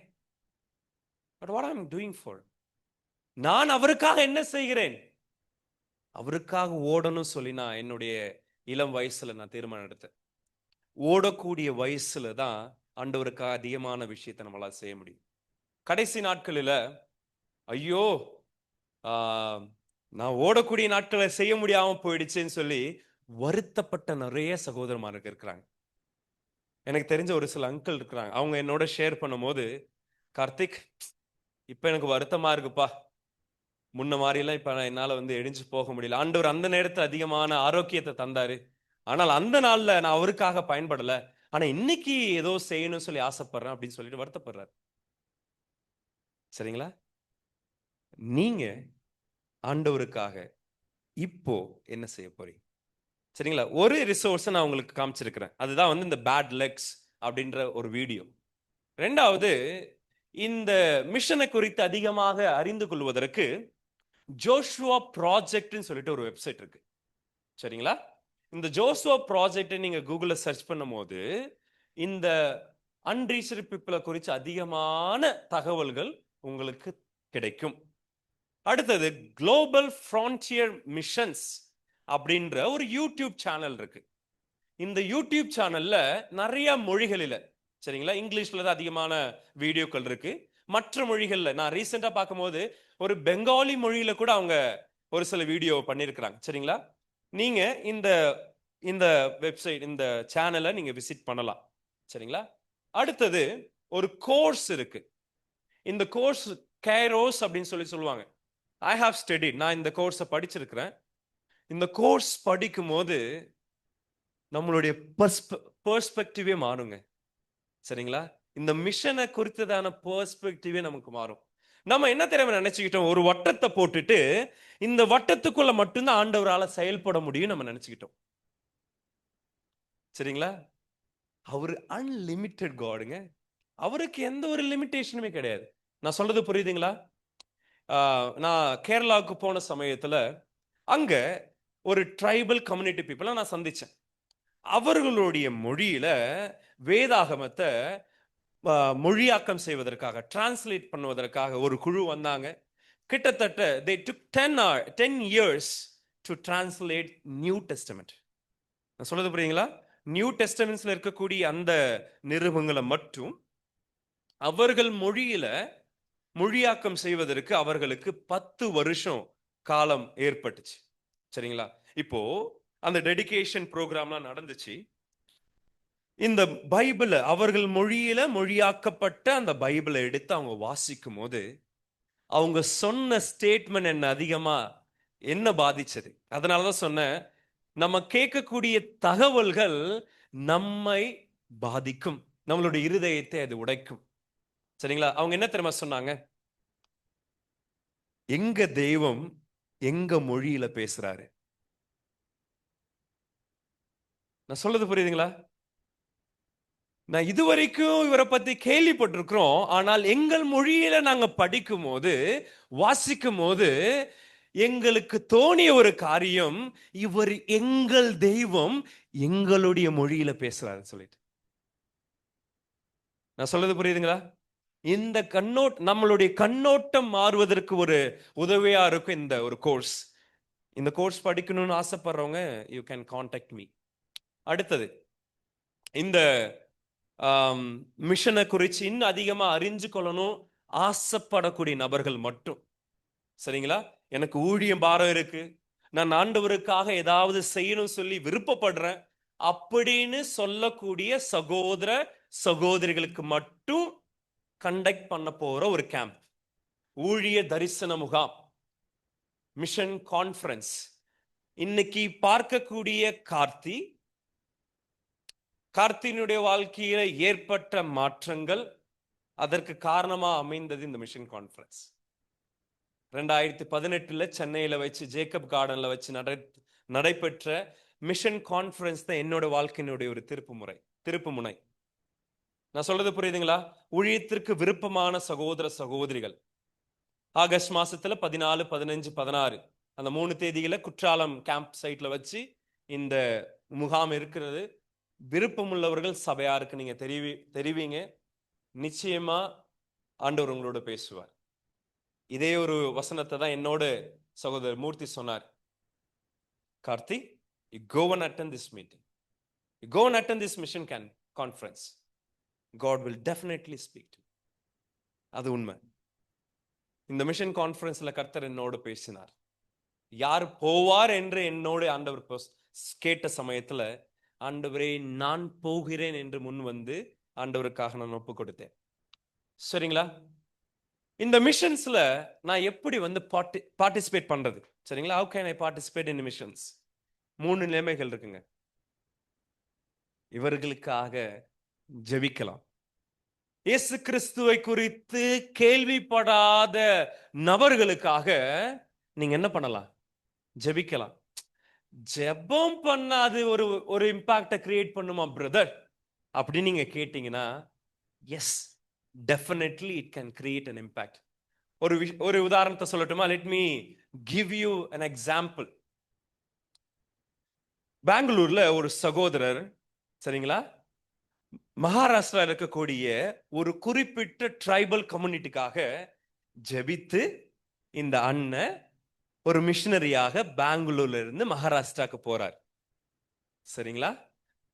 But what I'm doing for? நான் அவருக்காக என்ன செய்கிறேன்? அவருக்காக ஓடணும் சொல்லி நான் என்னுடைய இளம் வயசுல நான் தீர்மானம் எடுத்தேன். ஓடக்கூடிய வயசுல தான் ஆண்டவருக்காக அதிகமான விஷயத்தை நம்மளால செய்ய முடியும். கடைசி நாட்களில் ஐயோ நான் ஓடக்கூடிய நாட்களை செய்ய முடியாம போயிடுச்சுன்னு சொல்லி வருத்தப்பட்ட நிறைய சகோதரமாருக்கு இருக்கிறாங்க. எனக்கு தெரிஞ்ச ஒரு சில அங்கிள் இருக்கிறாங்க. அவங்க என்னோட ஷேர் பண்ணும்போது, கார்த்திக், இப்ப எனக்கு வருத்தமா இருக்குப்பா, முன்ன மாதிரிலாம் இப்ப என்னால வந்து எழுஞ்சு போக முடியல. ஆண்டவர் அந்த நேரத்துல அதிகமான ஆரோக்கியத்தை தந்தாரு, ஆனால் அந்த நாள்ல நான் அவருக்காக பயன்படல, ஆனா இன்னைக்கு ஏதோ செய்யணும்னு சொல்லி ஆசைப்படுறேன் அப்படின்னு சொல்லிட்டு வருத்தப்படுறாரு. சரிங்களா? நீங்க ஆண்டவருக்காக இப்போ என்ன செய்ய போறீங்க? சரிங்களா? ஒரு ரிசோர்ஸ் நான் உங்களுக்கு காமிச்சிருக்கிறேன், அதுதான் வந்து இந்த பேட் லெக்ஸ் அப்படின்ற ஒரு வீடியோ. 2வது, இந்த மிஷனை குறித்து அதிகமாக அறிந்து கொள்வதற்கு ஜோஷுவா ப்ராஜெக்ட்னு சொல்லிட்டு ஒரு வெப்சைட் இருக்கு. சரிங்களா? இந்த ஜோஷுவா ப்ராஜெக்ட் நீங்க கூகுள்ல சர்ச் பண்ணும்போது இந்த அன்ரீச்டு பீப்புளை குறித்து அதிகமான தகவல்கள் உங்களுக்கு கிடைக்கும். அடுத்தது குளோபல் ஃப்ரான்டியர் மிஷன்ஸ் அப்படின்ற ஒரு யூடியூப் சேனல் இருக்கு. இந்த யூடியூப் சேனல்ல நிறைய மொழிகளில, சரிங்களா, இங்கிலீஷ்ல தான் அதிகமான வீடியோக்கள் இருக்கு. மற்ற மொழிகள்ல நான் ரீசெண்டா பார்க்கும்போது ஒரு பெங்காலி மொழியில கூட அவங்க ஒரு சில வீடியோ பண்ணியிருக்கிறாங்க. சரிங்களா? நீங்க இந்த இந்த வெப்சைட், இந்த சேனலை நீங்க விசிட் பண்ணலாம். சரிங்களா? அடுத்தது ஒரு கோர்ஸ் இருக்கு. இந்த கோர்ஸ் கைரோஸ் அப்படின்னு சொல்லுவாங்க. ஐ ஹாவ் ஸ்டடிட், நான் இந்த கோர்ஸை படிச்சிருக்கிறேன். இந்த கோர்ஸ் படிக்கும் போது நம்மளுடைய பெர்ஸ்பெக்டிவே மாறுங்க. சரிங்களா? இந்த மிஷனை குறித்ததான பெர்ஸ்பெக்டிவே நமக்கு மாறும். நம்ம என்ன தெரியாம நினைச்சுக்கிட்டோம், ஒரு வட்டத்தை போட்டுட்டு இந்த வட்டத்துக்குள்ள மட்டும்தான் ஆண்டவரால செயல்பட முடியும் நம்ம நினைச்சுக்கிட்டோம். சரிங்களா? அவரு அன்லிமிட்டெட் காடுங்க. அவருக்கு எந்த ஒரு லிமிட்டேஷனுமே கிடையாது. நான் சொல்றது புரியுதுங்களா? நான் கேரளாவுக்கு போன சமயத்துல அங்க ஒரு ட்ரைபல் கம்யூனிட்டி பீப்புளை நான் சந்திச்சேன். அவர்களுடைய மொழியில வேதாகமத்தை மொழியாக்கம் செய்வதற்காக, டிரான்ஸ்லேட் பண்ணுவதற்காக ஒரு குழு வந்தாங்க. கிட்டத்தட்ட they took 10 years to translate new testament. நான் சொல்றது புரியுங்களா? நியூ டெஸ்டமெண்ட்ஸ்ல இருக்கக்கூடிய அந்த நிருபங்களை மட்டும் அவர்கள் மொழியில மொழியாக்கம் செய்வதற்கு அவர்களுக்கு 10 வருஷம் காலம் ஏற்பட்டுச்சு. சரிங்களா? இப்போ அந்த டெடிகேஷன் ப்ரோக்ராம்லாம் நடந்துச்சு. இந்த பைபிளை அவர்கள் மொழியில மொழியாக்கப்பட்ட அந்த பைபிளை எடுத்து அவங்க வாசிக்கும் போது அவங்க சொன்ன ஸ்டேட்மெண்ட் என்ன பாதிச்சது. அதனாலதான் சொன்னேன், நம்ம கேட்கக்கூடிய தகவல்கள் நம்மை பாதிக்கும், நம்மளுடைய இருதயத்தை அது உடைக்கும். சரிங்களா? அவங்க என்ன தெரியுமா சொன்னாங்க? எங்க தெய்வம் எங்க மொழியில பேசுறாரு. நான் சொல்றது புரியுதுங்களா? நான் இதுவரைக்கும் இவரை பத்தி கேள்விப்பட்டிருக்கிறோம், ஆனால் எங்கள் மொழியில நாங்க படிக்கும் போது, வாசிக்கும் போது எங்களுக்கு தோணிய ஒரு காரியம், இவர் எங்கள் தெய்வம் எங்களுடைய மொழியில பேசுறாரு சொல்லிட்டு. நான் சொல்றது புரியுதுங்களா? இந்த நம்மளுடைய கண்ணோட்டம் மாறுவதற்கு ஒரு உதவியா இருக்கும் இந்த ஒரு கோர்ஸ். இந்த கோர்ஸ் படிக்கணும்னு ஆசைப்படுறவங்க யூ கேன் கான்டாக்ட் மீ. அடுத்தது, இந்த மிஷனை குறித்து இன்னும் அதிகமா அறிஞ்சு கொள்ளணும் ஆசைப்படக்கூடிய நபர்கள் மட்டும், சரிங்களா? எனக்கு ஊழியம் பாரம் இருக்கு, நான் ஆண்டவருக்காக ஏதாவது செய்யணும் சொல்லி விருப்பப்படுறேன் அப்படின்னு சொல்லக்கூடிய சகோதர சகோதரிகளுக்கு மட்டும் கண்டக்ட் பண்ண போற ஒரு கேம்ப், ஊழிய தரிசன முகாம், மிஷன் கான்ஃபரன்ஸ். இன்னைக்கு பார்க்கக்கூடிய கார்த்தியினுடைய வாழ்க்கையில ஏற்பட்ட மாற்றங்கள், அதற்கு காரணமா அமைந்தது இந்த மிஷன் கான்ஃபரன்ஸ். 2018 சென்னையில வச்சு ஜேக்கப் கார்டன்ல வச்சு நடைபெற்ற மிஷன் கான்ஃபரன்ஸ் தான் என்னோட வாழ்க்கையினுடைய ஒரு திருப்பு முனை. நான் சொல்றது புரியுதுங்களா? ஊழியத்திற்கு விருப்பமான சகோதர சகோதரிகள், ஆகஸ்ட் மாசத்துல 14, 15, 16 அந்த 3 தேதியில குற்றாலம் கேம்ப் சைட்ல வச்சு இந்த முகாம் இருக்கிறது. விருப்பமுள்ளவர்கள் சபையாருக்கு நீங்க தெரிவிங்க. நிச்சயமா ஆண்டவர் உங்களோட பேசுவார். இதே ஒரு வசனத்தை தான் என்னோட சகோதரர் மூர்த்தி சொன்னார். Karthi, you go and attend this meeting, you go and attend this mission conference, God will definitely speak to you. அது உண்மை. இந்த மிஷன் கான்ஃபரன்ஸ்ல கர்த்தர் என்னோடு பேசினார். யார் போவார் என்று என்னோடு ஆண்டவர் கேட்ட சமயத்துல, ஆண்டவரே நான் போகிறேன் என்று முன் வந்து ஆண்டவருக்காக நான் ஒப்பு கொடுத்தேன். சரிங்களா? இந்த மிஷன்ஸ்ல நான் எப்படி வந்து பார்ட்டிசிபேட் பண்றது? சரிங்களா? how can I participate in missions? 3 நிலைமைகள் இருக்குங்க. இவர்களுக்காக ஜெபிக்கலாம். இயேசு கிறிஸ்துவை குறித்து கேள்விப்படாத நபர்களுக்காக நீங்க என்ன பண்ணலாம்? ஜெபிக்கலாம். ஜெபம் பண்ணாது ஒரு இம்பாக்ட கிரியேட் பண்ணுமா பிரதர் அப்படி நீங்க கேட்டீங்கன்னா, yes, definitely it can create an impact. ஒரு உதாரணத்தை சொல்லட்டுமா? Let me give you an example. பெங்களூர்ல ஒரு சகோதரர், சரிங்களா, மகாராஷ்டிரா இருக்கக்கூடிய ஒரு குறிப்பிட்ட ட்ரைபல் கம்யூனிட்டிக்காக ஜெபித்து இந்த அண்ணன் ஒரு மிஷனரியாக பெங்களூர்ல இருந்து மகாராஷ்டிராக்கு போறார். சரிங்களா?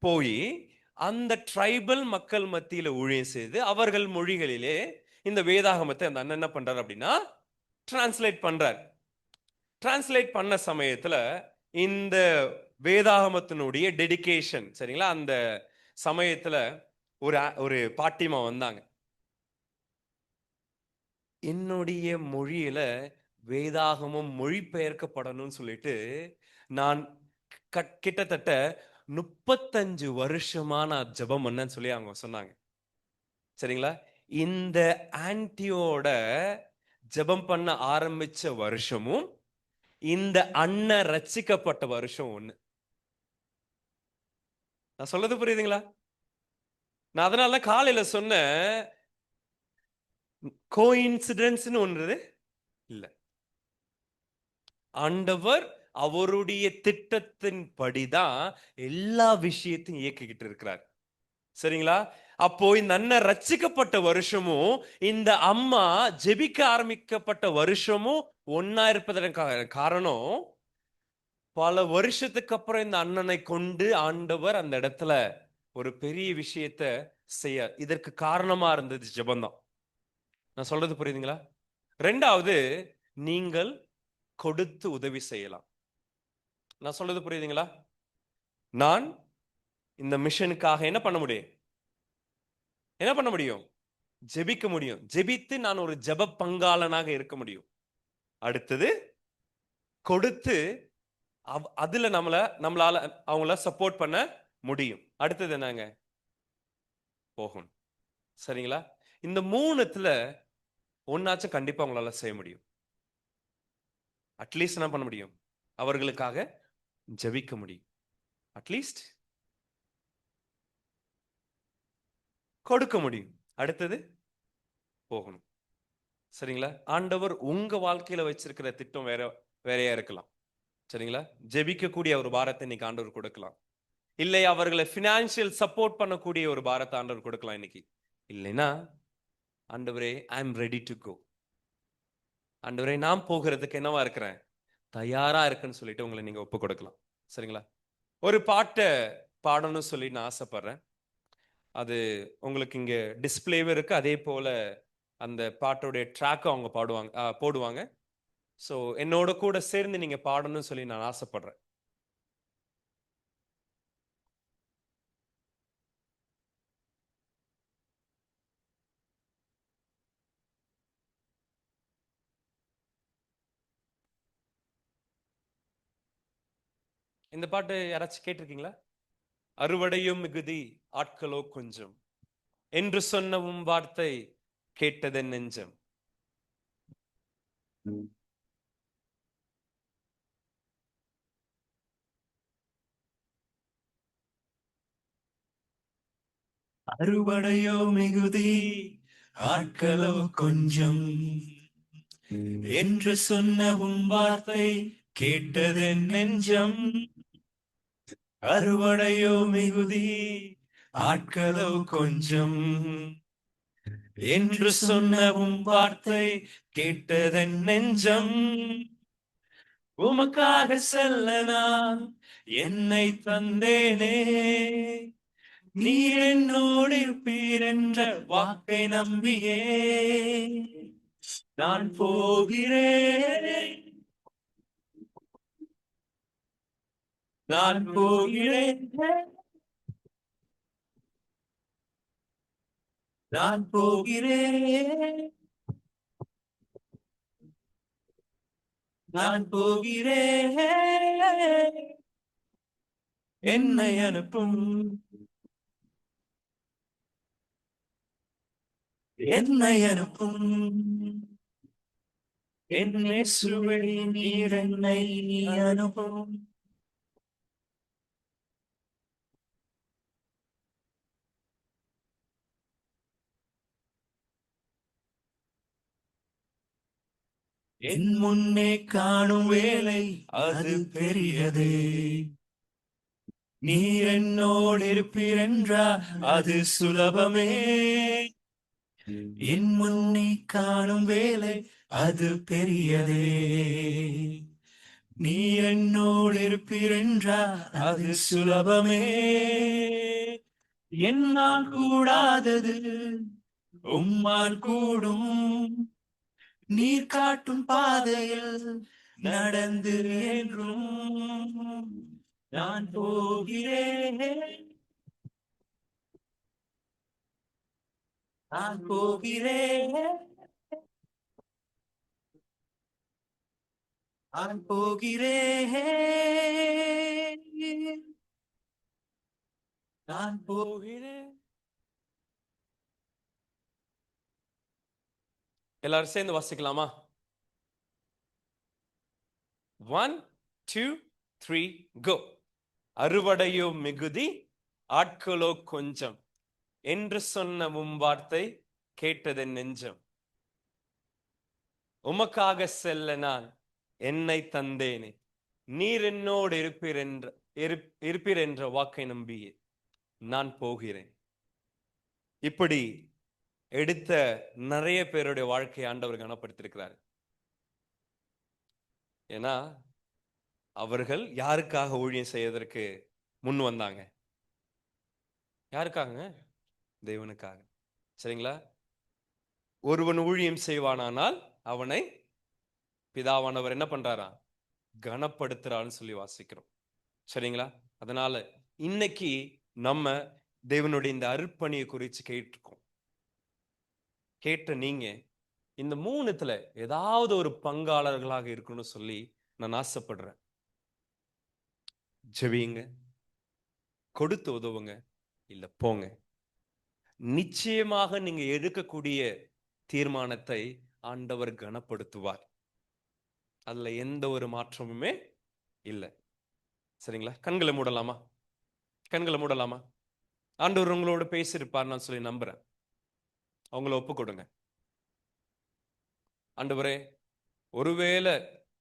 போய் அந்த ட்ரைபல் மக்கள் மத்தியில ஊழியம் செய்து அவர்கள் மொழிகளிலே இந்த வேதாகமத்தை அந்த அண்ணன் என்ன பண்றாரு அப்படின்னா டிரான்ஸ்லேட் பண்றார். டிரான்ஸ்லேட் பண்ண சமயத்துல இந்த வேதாகமத்தினுடைய டெடிகேஷன், சரிங்களா, அந்த சமயத்துல ஒரு பாட்டிமா வந்தாங்க. என்னுடைய மொழியில வேதாகமம் மொழிபெயர்க்கப்படணும்னு சொல்லிட்டு நான் கிட்டத்தட்ட 35 வருஷமா நான் ஜெபம் பண்ணேன்னு சொல்லி அவங்க சொன்னாங்க. சரிங்களா, இந்த ஆன்டியோட ஜெபம் பண்ண ஆரம்பிச்ச வருஷமும் இந்த அண்ணன் ரட்சிக்கப்பட்ட வருஷம் ஒண்ணு. நான் சொல்றது புரியுதுங்களா? நான் அதனால காலையில சொன்ன கோஇன்சிடென்ஸ்னு ஒன்று இல்ல. ஆண்டவர் அவருடைய திட்டத்தின் படிதான் எல்லா விஷயத்தையும் இயக்கிக்கிட்டு இருக்கிறார். சரிங்களா? அப்போ இந்த அண்ணன் ரட்சிக்கப்பட்ட வருஷமும் இந்த அம்மா ஜெபிக்க ஆரம்பிக்கப்பட்ட வருஷமும் ஒன்னா இருப்பதற்கான காரணம், பல வருஷத்துக்கு அப்புறம் இந்த அண்ணனை கொண்டு ஆண்டவர் அந்த இடத்துல ஒரு பெரிய விஷயத்தை செய்ய இதற்கு காரணமா இருந்தது ஜெபம்தான். நான் சொல்றது புரியுதுங்களா? ரெண்டாவது, நீங்கள் கொடுத்து உதவி செய்யலாம். நான் சொல்றது புரியுதுங்களா? நான் இந்த மிஷனுக்காக என்ன பண்ண முடியும்? ஜெபிக்க முடியும். ஜெபித்து நான் ஒரு ஜெப பங்காளனாக இருக்க முடியும். அடுத்தது, கொடுத்து அதுல நம்மளால அவங்கள சப்போர்ட் பண்ண முடியும். அடுத்தது என்னங்க? போகணும். சரிங்களா? இந்த மூணுத்துல ஒன்னாச்சும் கண்டிப்பா உங்களால செய்ய முடியும். அட்லீஸ்ட் என்ன பண்ண முடியும்? அவர்களுக்காக ஜெபிக்க முடியும். அட்லீஸ்ட் கொடுக்க முடியும். அடுத்தது போகணும். சரிங்களா? ஆண்டவர் உங்க வாழ்க்கையில வச்சிருக்கிற திட்டம் வேறையா இருக்கலாம். சரிங்களா? ஜெபிக்கக்கூடிய ஒரு பாரத்தை இன்னைக்கு ஆண்டவர் கொடுக்கலாம். இல்லை, அவர்களை பினான்சியல் சப்போர்ட் பண்ணக்கூடிய ஒரு பாரத்தை ஆண்டவர் கொடுக்கலாம் இன்னைக்கு. இல்லைன்னா, ஆண்டவரே, I am ready to go, ஆண்டவரே நான் போகிறதுக்கு என்னவா இருக்கிறேன், தயாரா இருக்குன்னு சொல்லிட்டு உங்களை நீங்க ஒப்பு கொடுக்கலாம். சரிங்களா? ஒரு பாட்டை பாடணும்னு சொல்லி நான் ஆசைப்படுறேன். அது உங்களுக்கு இங்க டிஸ்பிளேவே இருக்கு. அதே போல அந்த பாட்டோடைய ட்ராக் அவங்க போடுவாங்க. ஸோ என்னோட கூட சேர்ந்து நீங்க பாடணும்னு சொல்லி நான் ஆசைப்படுறேன். இந்த பாட்டு யாராச்சும் கேட்டிருக்கீங்களா? அறுவடையும் மிகுதி ஆட்களோ கொஞ்சம் என்று சொன்னவும் வார்த்தை கேட்டதன் நெஞ்சம். அறுவடையோ மிகுதி ஆட்களோ கொஞ்சம் என்று சொன்னவும் வார்த்தை கேட்டதென் நெஞ்சம். அறுவடையோ மிகுதி ஆட்களோ கொஞ்சம் என்று சொன்னவும் வார்த்தை கேட்டதென் நெஞ்சம். உமக்காக செல்ல நான் என்னை தந்தேனே, நீர் என்னோடு இருப்பீர் என்ற வாக்கை நம்பியே நான் போகிறேன். நான் போகிறேன். நான் போகிறேன். நான் போகிறேன். என்னை அனுப்பும். என்னை அனுப்பும். என் இயேசுவே, நீர் என்னை அனுப்பும். என் முன்னே காணும் வேலை அது பெரியதே, நீர் என்னோடு இருப்பீர் என்றால் அது சுலபமே. என் முன்னே காணும் வேலை அது பெரியதே, நீ என்னோடு இருப்பீர் என்றால் அது சுலபமே. என்னால் கூடாதது உம்மால் கூடும், நீர் காட்டும் பாதையில் நடந்து என்றும் நான் போகிறேன், நான் போகிறேன், நான் போகிறேன், நான் போகிறேன். எல்லாரும் சேர்ந்து வாசிக்கலாமா? 1 2 3 கோ. அறுவடையோ மிகுதி, ஆட்களோ கொஞ்சம் என்று சொன்ன வார்த்தை கேட்டதன் நெஞ்சம். உமக்காக செல்ல நான் என்னை தந்தேனே, நீர் என்னோடு இருப்பீர் என்ற வாக்கை நம்பியே நான் போகிறேன். இப்படி எடுத்த நிறைய பேருடைய வாழ்க்கையை ஆண்டவர் கனப்படுத்திருக்கிறார். ஏன்னா அவர்கள் யாருக்காக ஊழியம் செய்வதற்கு முன் வந்தாங்க? யாருக்காக? தேவனுக்காக. சரிங்களா? ஒருவன் ஊழியம் செய்வானானால் அவனை பிதாவானவர் என்ன பண்றாரா? கனப்படுத்துறான்னு சொல்லி வாசிக்கிறோம். சரிங்களா? அதனால இன்னைக்கு நம்ம தேவனுடைய இந்த அர்ப்பணியை குறித்து கேட்டிருக்கோம். கேட்ட நீங்க இந்த மூணுத்துல ஏதாவது ஒரு பங்காளர்களாக இருக்கணும்னு சொல்லி நான் ஆசைப்படுறேன். ஜெபியுங்க, கொடுத்து உதவுங்க, இல்ல போங்க. நிச்சயமாக நீங்க எடுக்கக்கூடிய தீர்மானத்தை ஆண்டவர் கனப்படுத்துவார். அதுல எந்த ஒரு மாற்றமுமே இல்லை. சரிங்களா? கண்களை மூடலாமா? கண்களை மூடலாமா? ஆண்டவர் உங்களோட பேசியிருப்பார் நான் சொல்லி நம்புறேன். அவங்கள ஒப்பு கொடுங்க. ஆண்டவரே, ஒருவேளை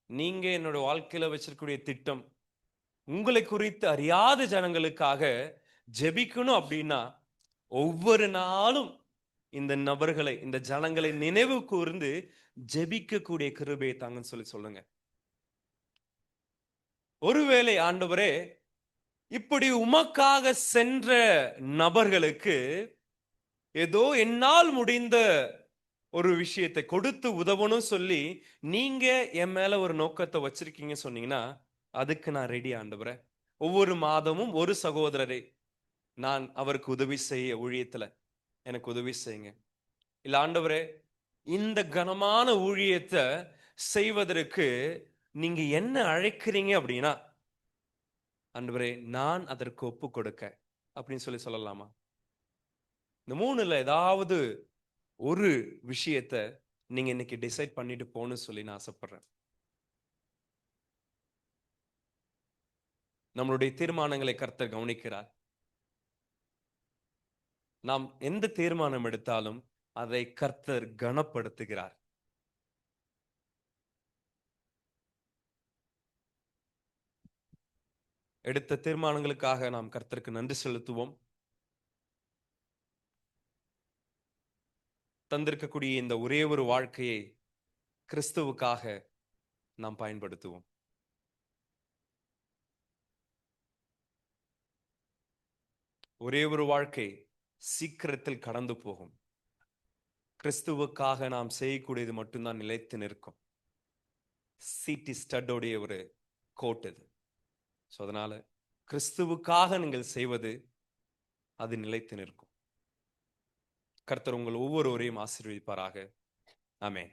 நீங்க என்னோட வாழ்க்கையில வச்சிருக்கக்கூடிய திட்டம் உங்களை குறித்து அறியாத ஜனங்களுக்காக ஜெபிக்கணும் அப்படின்னா, ஒவ்வொரு நாளும் இந்த நபர்களை, இந்த ஜனங்களை நினைவு கூர்ந்து ஜெபிக்கக்கூடிய கிருபையை தாங்கன்னு சொல்லி சொல்லுங்க. ஒருவேளை ஆண்டவரே, இப்படி உமக்காக சென்ற நபர்களுக்கு ஏதோ என்னால் முடிந்த ஒரு விஷயத்தை கொடுத்து உதவணும் சொல்லி நீங்க என் மேல ஒரு நோக்கத்தை வச்சிருக்கீங்க சொன்னீங்கன்னா, அதுக்கு நான் ரெடி ஆண்டவரே. ஒவ்வொரு மாதமும் ஒரு சகோதரரை நான் அவருக்கு உதவி செய்ய, ஊழியத்துல எனக்கு உதவி செய்யுங்க. இல்ல ஆண்டவரே, இந்த கனமான ஊழியத்தை செய்வதற்கு நீங்க என்ன அழைக்கிறீங்க அப்படின்னா, ஆண்டவரே நான் அதற்கு ஒப்பு கொடுக்க அப்படின்னு சொல்லி சொல்லலாமா? இந்த மூணுல ஏதாவது ஒரு விஷயத்தை நீங்க இன்னைக்கு டிசைட் பண்ணிட்டு போன்னு சொல்லி நான் ஆசைப்படுறேன். நம்மளுடைய தீர்மானங்களை கர்த்தர் கவனிக்கிறார். நாம் எந்த தீர்மானம் எடுத்தாலும் அதை கர்த்தர் கனப்படுத்துகிறார். எடுத்த தீர்மானங்களுக்காக நாம் கர்த்தருக்கு நன்றி செலுத்துவோம். தந்திருக்கக்கூடிய இந்த ஒரே ஒரு வாழ்க்கையை கிறிஸ்துவுக்காக நாம் பயன்படுத்துவோம். ஒரே ஒரு வாழ்க்கை சீக்கிரத்தில் கடந்து போகும். கிறிஸ்துவுக்காக நாம் செய்யக்கூடியது மட்டும்தான் நிலைத்து நிற்கும். சிடி ஸ்டட்டோடைய ஒரு கோட் இது. அதனால கிறிஸ்துவுக்காக நீங்கள் செய்வது அது நிலைத்து நிற்கும். கர்த்தர் உங்கள் ஒவ்வொருவரையும் ஆசீர்வதிப்பாராக. ஆமென்.